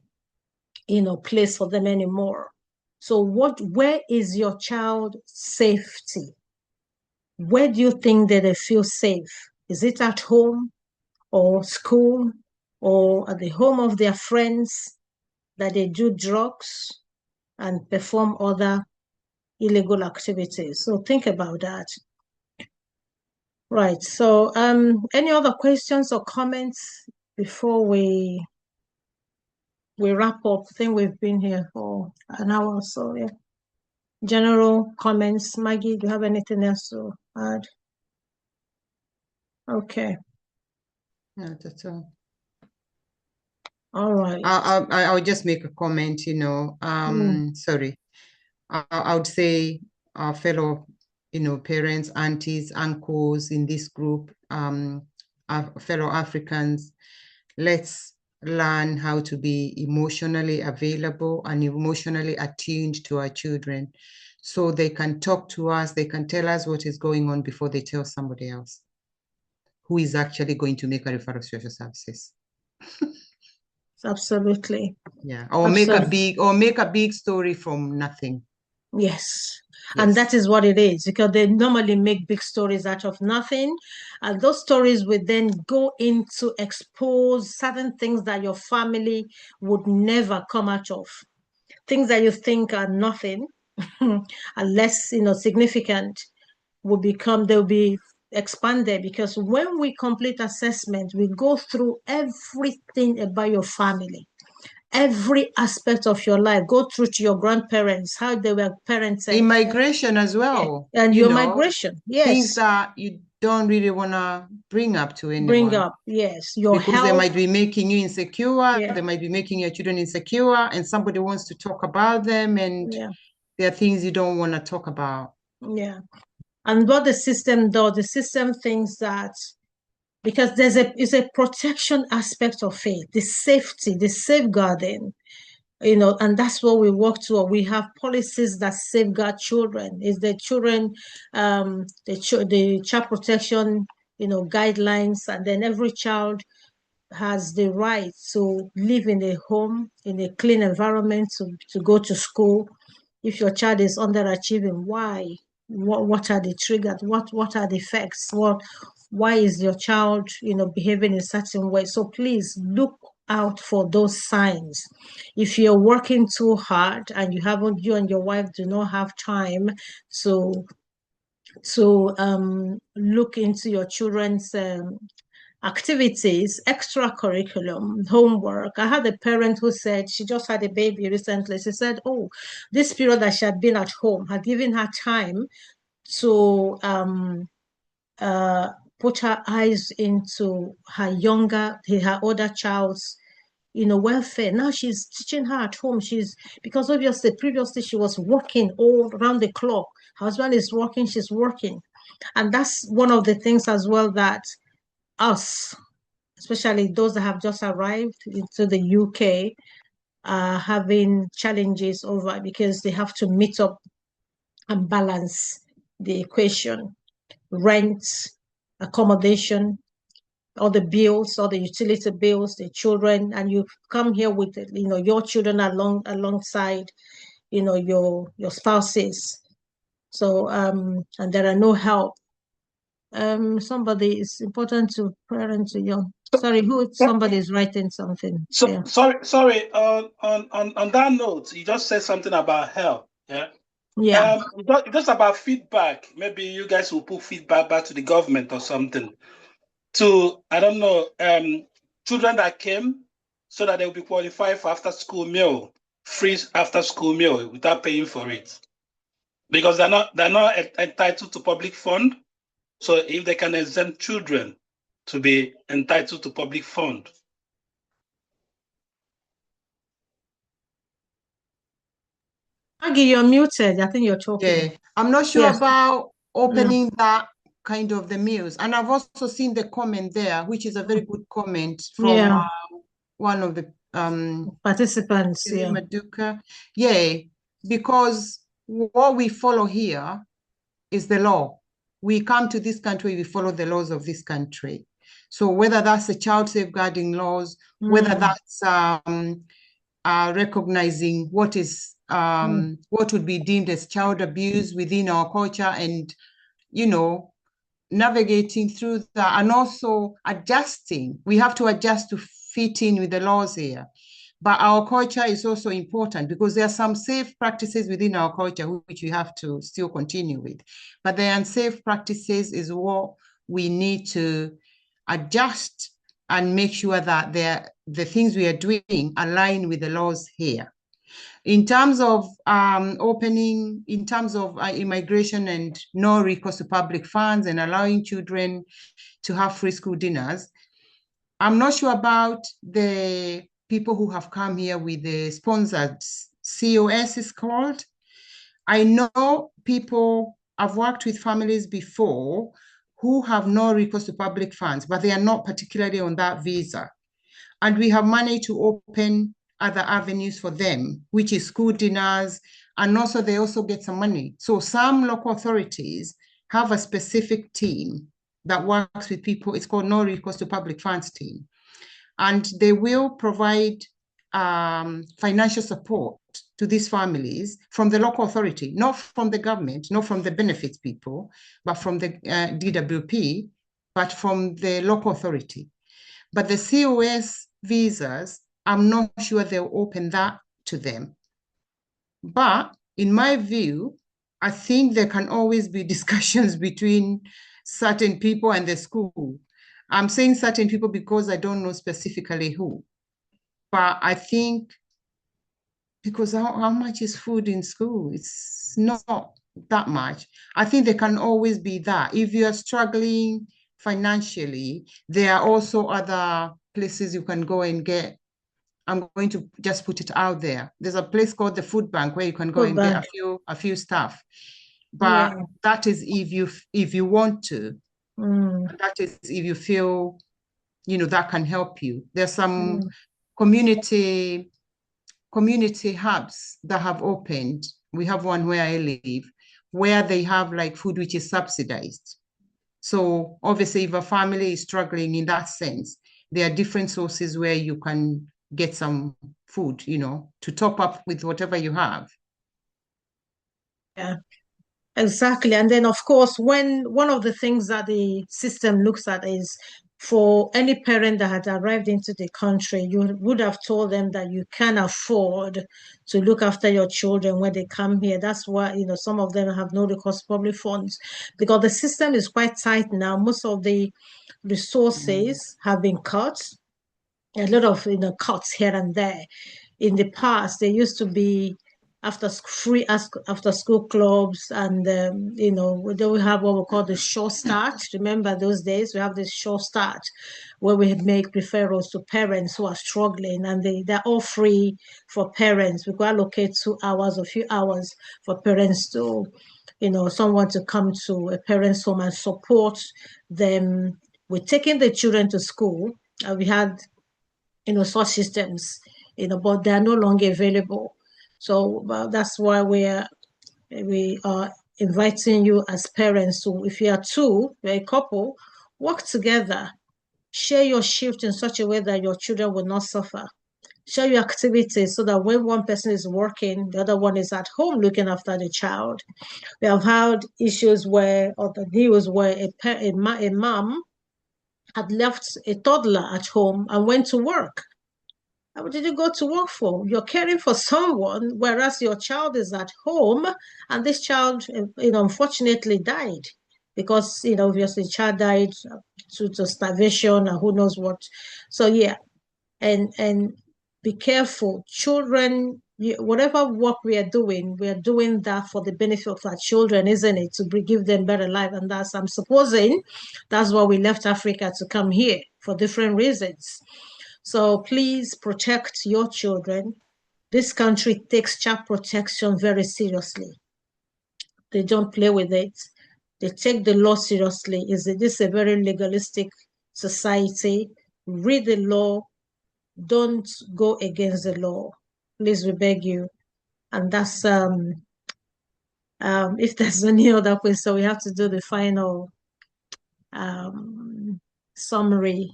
place for them anymore. So where is your child safety? Where do you think that they feel safe? Is it at home or school or at the home of their friends that they do drugs and perform other illegal activities? So think about that. Right. So any other questions or comments before we wrap up? I think we've been here for an hour or so. Yeah. General comments. Maggie, do you have anything else to add? Okay. No, that's all. All right. I'll just make a comment, sorry. I would say our fellow, parents, aunties, uncles in this group, our fellow Africans, let's learn how to be emotionally available and emotionally attuned to our children so they can talk to us, they can tell us what is going on before they tell somebody else who is actually going to make a referral to social services. Absolutely. Yeah. Or make a big story from nothing. Yes. Yes. And that is what it is, because they normally make big stories out of nothing. And those stories will then go into expose certain things that your family would never come out of. Things that you think are nothing, unless, significant, they'll be expanded, because when we complete assessment, we go through everything about your family. Every aspect of your life, go through to your grandparents, how they were parented. Immigration as well. Yeah. And your migration, yes. Things that you don't really want to bring up to anyone. Bring up, yes. Your because health. they might be making you insecure, Yeah. they might be making your children insecure, and somebody wants to talk about them, and there are things you don't want to talk about. Yeah. And what the system does, the system thinks that because it's a protection aspect of it, the safety, the safeguarding, and that's what we work toward. We have policies that safeguard children. Is the children, the child protection, guidelines, and then every child has the right to live in a home, in a clean environment, to go to school. If your child is underachieving, why? What are the triggers? What are the effects? Why is your child, behaving in a certain way? So please look out for those signs. If you're working too hard and you and your wife do not have time to look into your children's activities, extracurriculum, homework. I had a parent who said she just had a baby recently. She said, oh, this period that she had been at home had given her time to put her eyes into her older child's welfare. Now she's teaching her at home. Because obviously previously she was working all around the clock. Her husband is working, she's working. And that's one of the things as well that us, especially those that have just arrived into the UK, are having challenges over, because they have to meet up and balance the equation. Rent, accommodation, all the bills, all the utility bills, the children, and you come here with your children alongside your spouses. So and there are no help. Somebody, it's important to parent to young. Sorry, somebody is writing something. So yeah. sorry. On that note, you just said something about help. Yeah. Yeah. Just about feedback. Maybe you guys will put feedback back to the government or something. To, I don't know, children that came, so that they will be qualified for after school meal, free after school meal without paying for it, because they're not entitled to public fund. So if they can exempt children to be entitled to public fund. Maggie, you're muted. I think you're talking. Yeah, I'm not sure about opening that kind of the meals. And I've also seen the comment there, which is a very good comment from one of the participants. Maduka. Yeah, because what we follow here is the law. We come to this country, we follow the laws of this country. So whether that's the child safeguarding laws, whether that's recognizing what is what would be deemed as child abuse within our culture, and navigating through that, and also adjusting. We have to adjust to fit in with the laws here. But our culture is also important, because there are some safe practices within our culture which we have to still continue with. But the unsafe practices is what we need to adjust and make sure that the things we are doing align with the laws here. In terms of opening, in terms of immigration and no recourse to public funds and allowing children to have free school dinners, I'm not sure about the people who have come here with the sponsored COS is called. I know people, I've worked with families before who have no recourse to public funds, but they are not particularly on that visa. And we have managed to open other avenues for them, which is school dinners, and also they also get some money. So some local authorities have a specific team that works with people. It's called No Recourse to Public Funds team. And they will provide financial support to these families from the local authority, not from the government, not from the benefits people, but from the DWP, but from the local authority. But the COS visas, I'm not sure they'll open that to them. But in my view, I think there can always be discussions between certain people and the school. I'm saying certain people because I don't know specifically who. But I think, because how much is food in school? It's not that much. I think there can always be that. If you're struggling financially, there are also other places you can go and get. I'm going to just put it out there. There's a place called the food bank where you can go and get a few stuff. But that is if you want to. That is if you feel, that can help you. There's some community hubs that have opened. We have one where I live, where they have like food which is subsidized. So obviously, if a family is struggling in that sense, there are different sources where you can get some food, to top up with whatever you have. Yeah, exactly. And then, of course, when one of the things that the system looks at is for any parent that had arrived into the country, you would have told them that you can afford to look after your children when they come here. That's why, some of them have no recourse to public funds, because the system is quite tight now. Most of the resources have been cut. A lot of cuts here and there. In the past, there used to be after school clubs, and then we have what we call the Sure Start. Remember those days? We have this Sure Start where we make referrals to parents who are struggling, and they're all free for parents. We could allocate 2 hours, a few hours for parents to, someone to come to a parent's home and support them with taking the children to school. We had such systems, but they are no longer available. So that's why we are inviting you as parents to, if you are you're a couple, work together, share your shift in such a way that your children will not suffer. Share your activities so that when one person is working, the other one is at home looking after the child. We have had issues or the news where a mom had left a toddler at home and went to work. What did you go to work for? You're caring for someone, whereas your child is at home, and this child, unfortunately died because, obviously, the child died due to starvation and who knows what. So yeah, and be careful, children. Whatever work we are doing that for the benefit of our children, isn't it? To give them better life, and I'm supposing that's why we left Africa to come here for different reasons. So please protect your children. This country takes child protection very seriously. They don't play with it. They take the law seriously. This is a very legalistic society. Read the law. Don't go against the law. Please, we beg you. And that's if there's any other question, we have to do the final summary.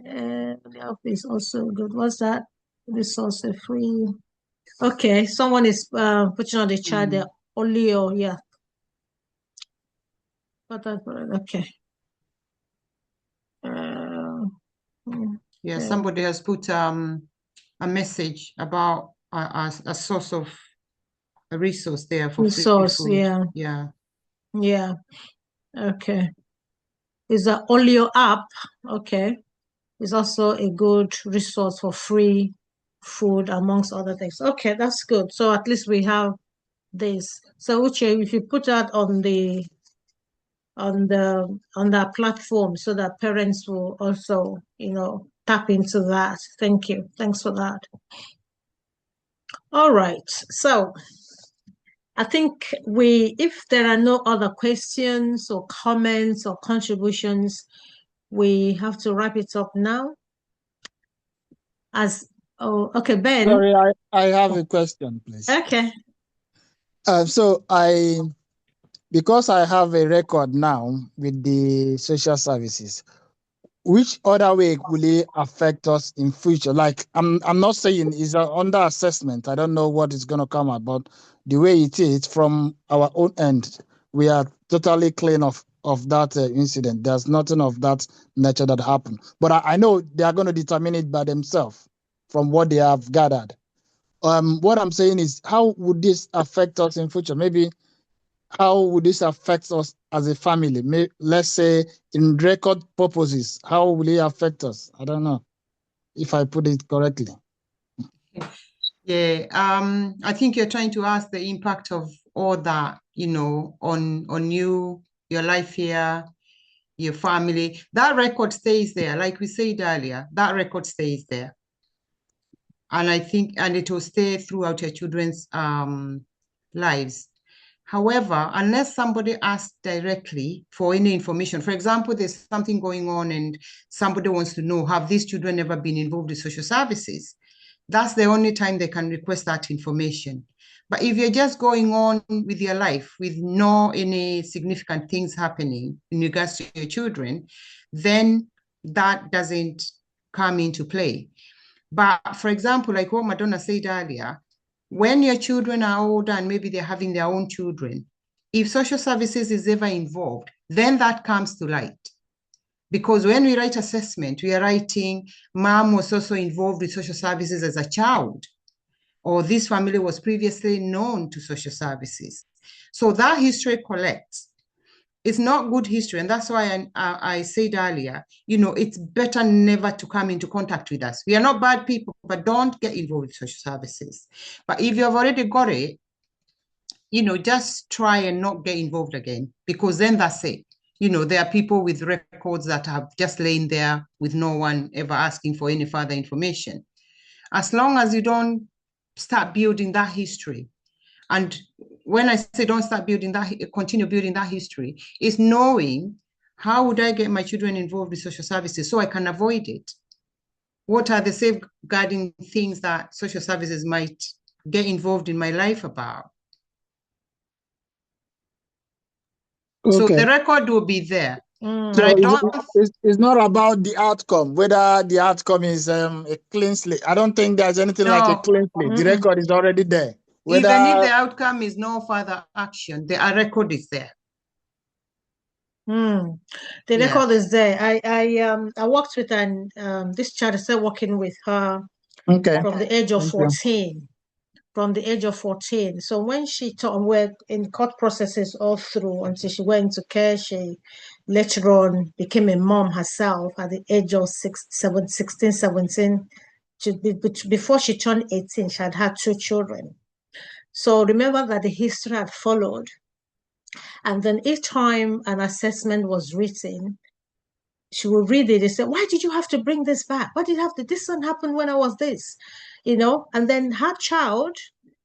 The help is also good. What's that? Resource free. Okay, someone is putting on the chat the oleo. Yeah. Okay. Yeah, somebody has put a message about a source of a resource there for resource. Free food. Yeah. Okay. Is the oleo app? Okay. It's also a good resource for free food, amongst other things. Okay, that's good. So at least we have this. So Uche, if you put that on that platform so that parents will also, tap into that. Thank you. Thanks for that. All right. So I think if there are no other questions or comments or contributions, we have to wrap it up now. Okay, Ben. Sorry, I have a question, please. Okay. So because I have a record now with the social services, which other way will it affect us in future? Like, I'm not saying it's under assessment. I don't know what is going to come out, but the way it is from our own end, we are totally clean of that incident. There's nothing of that nature that happened. But I know they are going to determine it by themselves from what they have gathered. What I'm saying is, how would this affect us in future? Maybe how would this affect us as a family? Let's say in record purposes, how will it affect us? I don't know if I put it correctly. Yeah, I think you're trying to ask the impact of all that, on you, your life here, your family. That record stays there. Like we said earlier, that record stays there. And I think, and it will stay throughout your children's lives. However, unless somebody asks directly for any information, for example, there's something going on and somebody wants to know, have these children ever been involved in social services? That's the only time they can request that information. But if you're just going on with your life with no any significant things happening in regards to your children, then that doesn't come into play. But for example, like what Madonna said earlier, when your children are older and maybe they're having their own children, if social services is ever involved, then that comes to light. Because when we write assessment, we are writing, mom was also involved with social services as a child, or this family was previously known to social services. So that history collects. It's not good history. And that's why I said earlier, it's better never to come into contact with us. We are not bad people, but don't get involved with social services. But if you've already got it, just try and not get involved again, because then that's it. There are people with records that have just lain there with no one ever asking for any further information. As long as you don't start building that history, and when I say don't start building that, continue building that history, is knowing how would I get my children involved with social services so I can avoid it? What are the safeguarding things that social services might get involved in my life about? Okay. So the record will be there. So it's not about the outcome, whether the outcome is a clean slate. I don't think there's anything like a clean slate. The record is already there. Even if the outcome is no further action, the record is there. The record is there. I worked with this child. I started working with her from the age of 14. From the age of 14. So when she were in court processes all through until she went into care, she later on became a mom herself at the age of 16, 17. Before she turned 18, she had 2 children. So remember that the history had followed. And then each time an assessment was written, she would read it and say, why did you have to bring this back? Why did you have to, this one happened when I was this, And then her child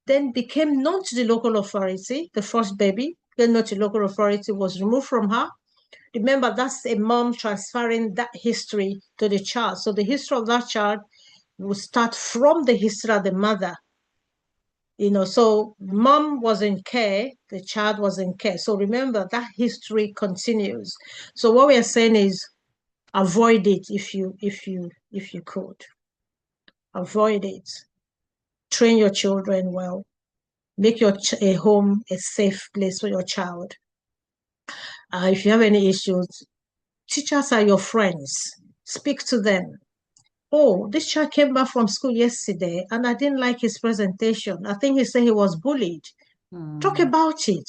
then became known to the local authority. The first baby, then known to the local authority, was removed from her. Remember, that's a mom transferring that history to the child. So the history of that child will start from the history of the mother. So mom was in care, the child was in care. So remember, that history continues. So what we are saying is, avoid it if you could. Avoid it. Train your children well. Make your home a safe place for your child. If you have any issues, teachers are your friends. Speak to them. Oh, this child came back from school yesterday and I didn't like his presentation. I think he said he was bullied. Talk about it.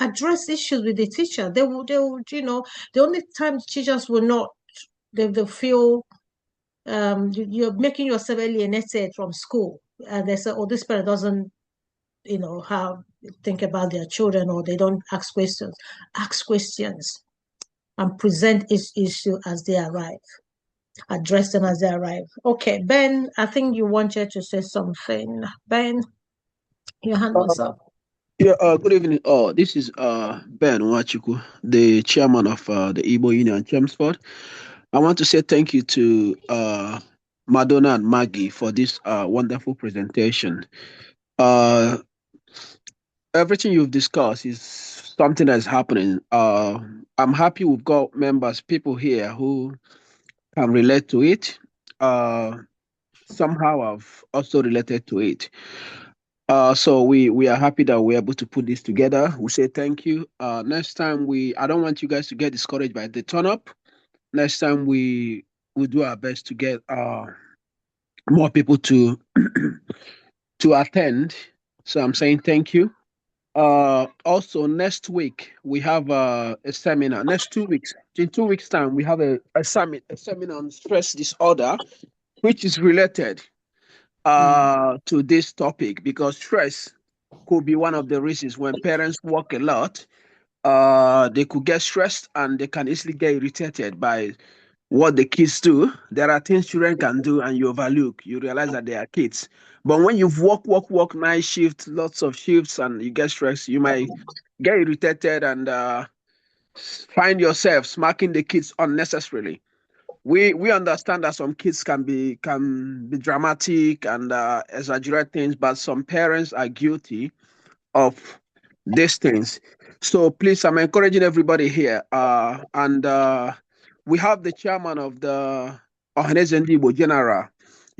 Address issues with the teacher. They would, the only time teachers will not, they feel you're making yourself alienated from school. And they say, oh, this parent doesn't, think about their children, or they don't ask questions. Ask questions and present each issue as they arrive. Address them as they arrive. Okay, Ben, I think you wanted to say something. Ben, your hand was up. Yeah, good evening. This is Ben Wachuku, the chairman of the Igbo Union Chelmsford. I want to say thank you to Madonna and Maggie for this wonderful presentation. Everything you've discussed is something that is happening. I'm happy we've got people here who can relate to it. Somehow I've also related to it. So we are happy that we're able to put this together. We say thank you. Next time I don't want you guys to get discouraged by the turn up. Next time we do our best to get more people to to attend. So I'm saying thank you. Also next week we have a seminar. Next 2 weeks, in 2 weeks time, we have a seminar on stress disorder, which is related to this topic, because stress could be one of the reasons. When parents work a lot, they could get stressed and they can easily get irritated by what the kids do. There are things children can do and you overlook. You realize that they are kids. But when you've work night shift, lots of shifts, and you get stressed, you might get irritated and find yourself smacking the kids unnecessarily. We understand that some kids can be dramatic and exaggerate things, but some parents are guilty of these things. So please, I'm encouraging everybody here. And we have the chairman of the Organised Igbo General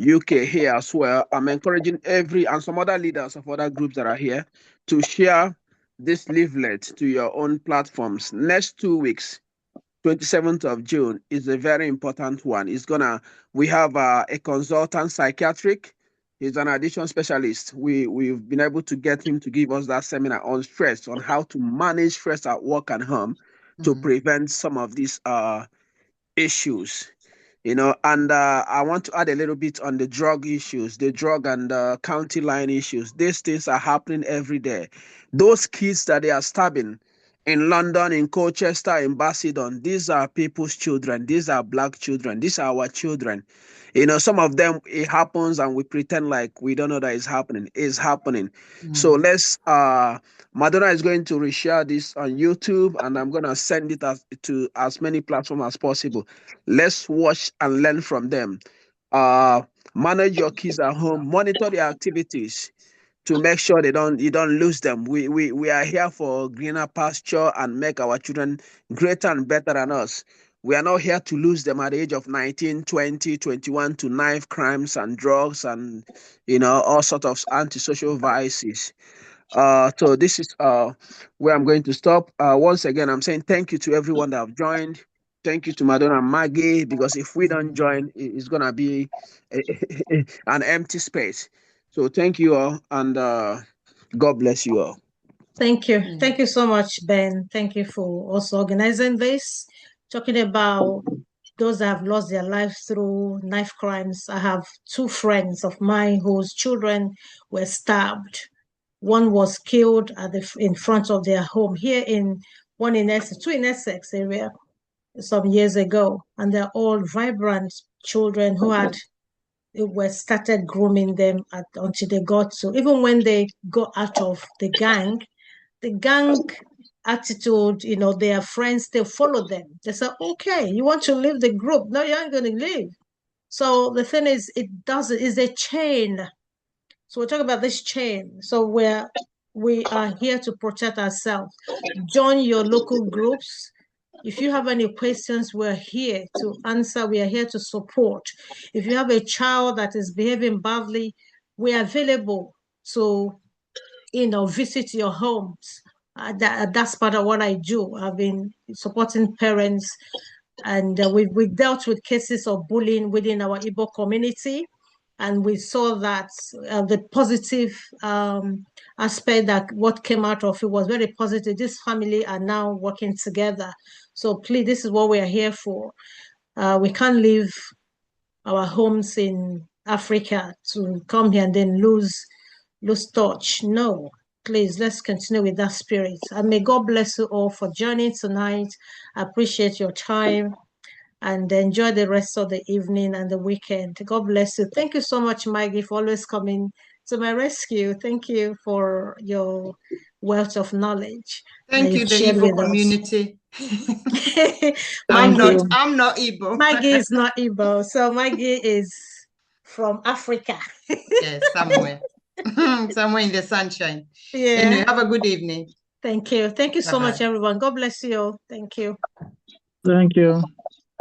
UK here as well. I'm encouraging and some other leaders of other groups that are here to share this leaflet to your own platforms. Next 2 weeks, 27th of June is a very important one. We have a consultant psychiatric. He's an addiction specialist. We've been able to get him to give us that seminar on stress, on how to manage stress at work and home to prevent some of these issues. And I want to add a little bit on the drug issues, the drug and county line issues. These things are happening every day. Those kids that they are stabbing in London, in Colchester, in Basildon, these are people's children. These are Black children. These are our children. Some of them, it happens and we pretend like we don't know that it's happening. It's happening. So let's, Madonna is going to reshare this on YouTube, and I'm going to send it to as many platforms as possible. Let's watch and learn from them. Manage your kids at home, monitor their activities to make sure you don't lose them. We are here for greener pasture and make our children greater and better than us. We are not here to lose them at the age of 19, 20, 21 to knife crimes and drugs and all sorts of antisocial vices. So this is where I'm going to stop. Once again, I'm saying thank you to everyone that have joined. Thank you to Madonna and Maggie, because if we don't join, it's gonna be an empty space. So thank you all, and God bless you all. Thank you. Thank you so much, Ben. Thank you for also organizing this, talking about those that have lost their lives through knife crimes. I have 2 friends of mine whose children were stabbed. One was killed in front of their home here one in Essex, 2 in Essex area some years ago. And they're all vibrant children who were started grooming them until they got to, even when they got out of the gang attitude, their friends still follow them. They say, okay, you want to leave the group? No, you aren't going to leave. So the thing is, it's a chain. So we're talking about this chain. So we are here to protect ourselves. Join your local groups. If you have any questions, we're here to answer. We are here to support. If you have a child that is behaving badly, we are available to, visit your homes. That's part of what I do. I've been supporting parents, and we dealt with cases of bullying within our Igbo community. And we saw that the positive aspect, that what came out of it was very positive. This family are now working together. So please, this is what we are here for. We can't leave our homes in Africa to come here and then lose touch. No, please, let's continue with that spirit. And may God bless you all for joining tonight. I appreciate your time, and enjoy the rest of the evening and the weekend. God bless you. Thank you so much, Maggie, for always coming to my rescue. Thank you for your wealth of knowledge. Thank you, the Igbo community. I'm not Igbo. Maggie is not Igbo. So Maggie is from Africa. Yes, somewhere. Somewhere in the sunshine. Yeah. Anyway, have a good evening. Thank you. Thank you so much, everyone. God bless you all. Thank you. Thank you.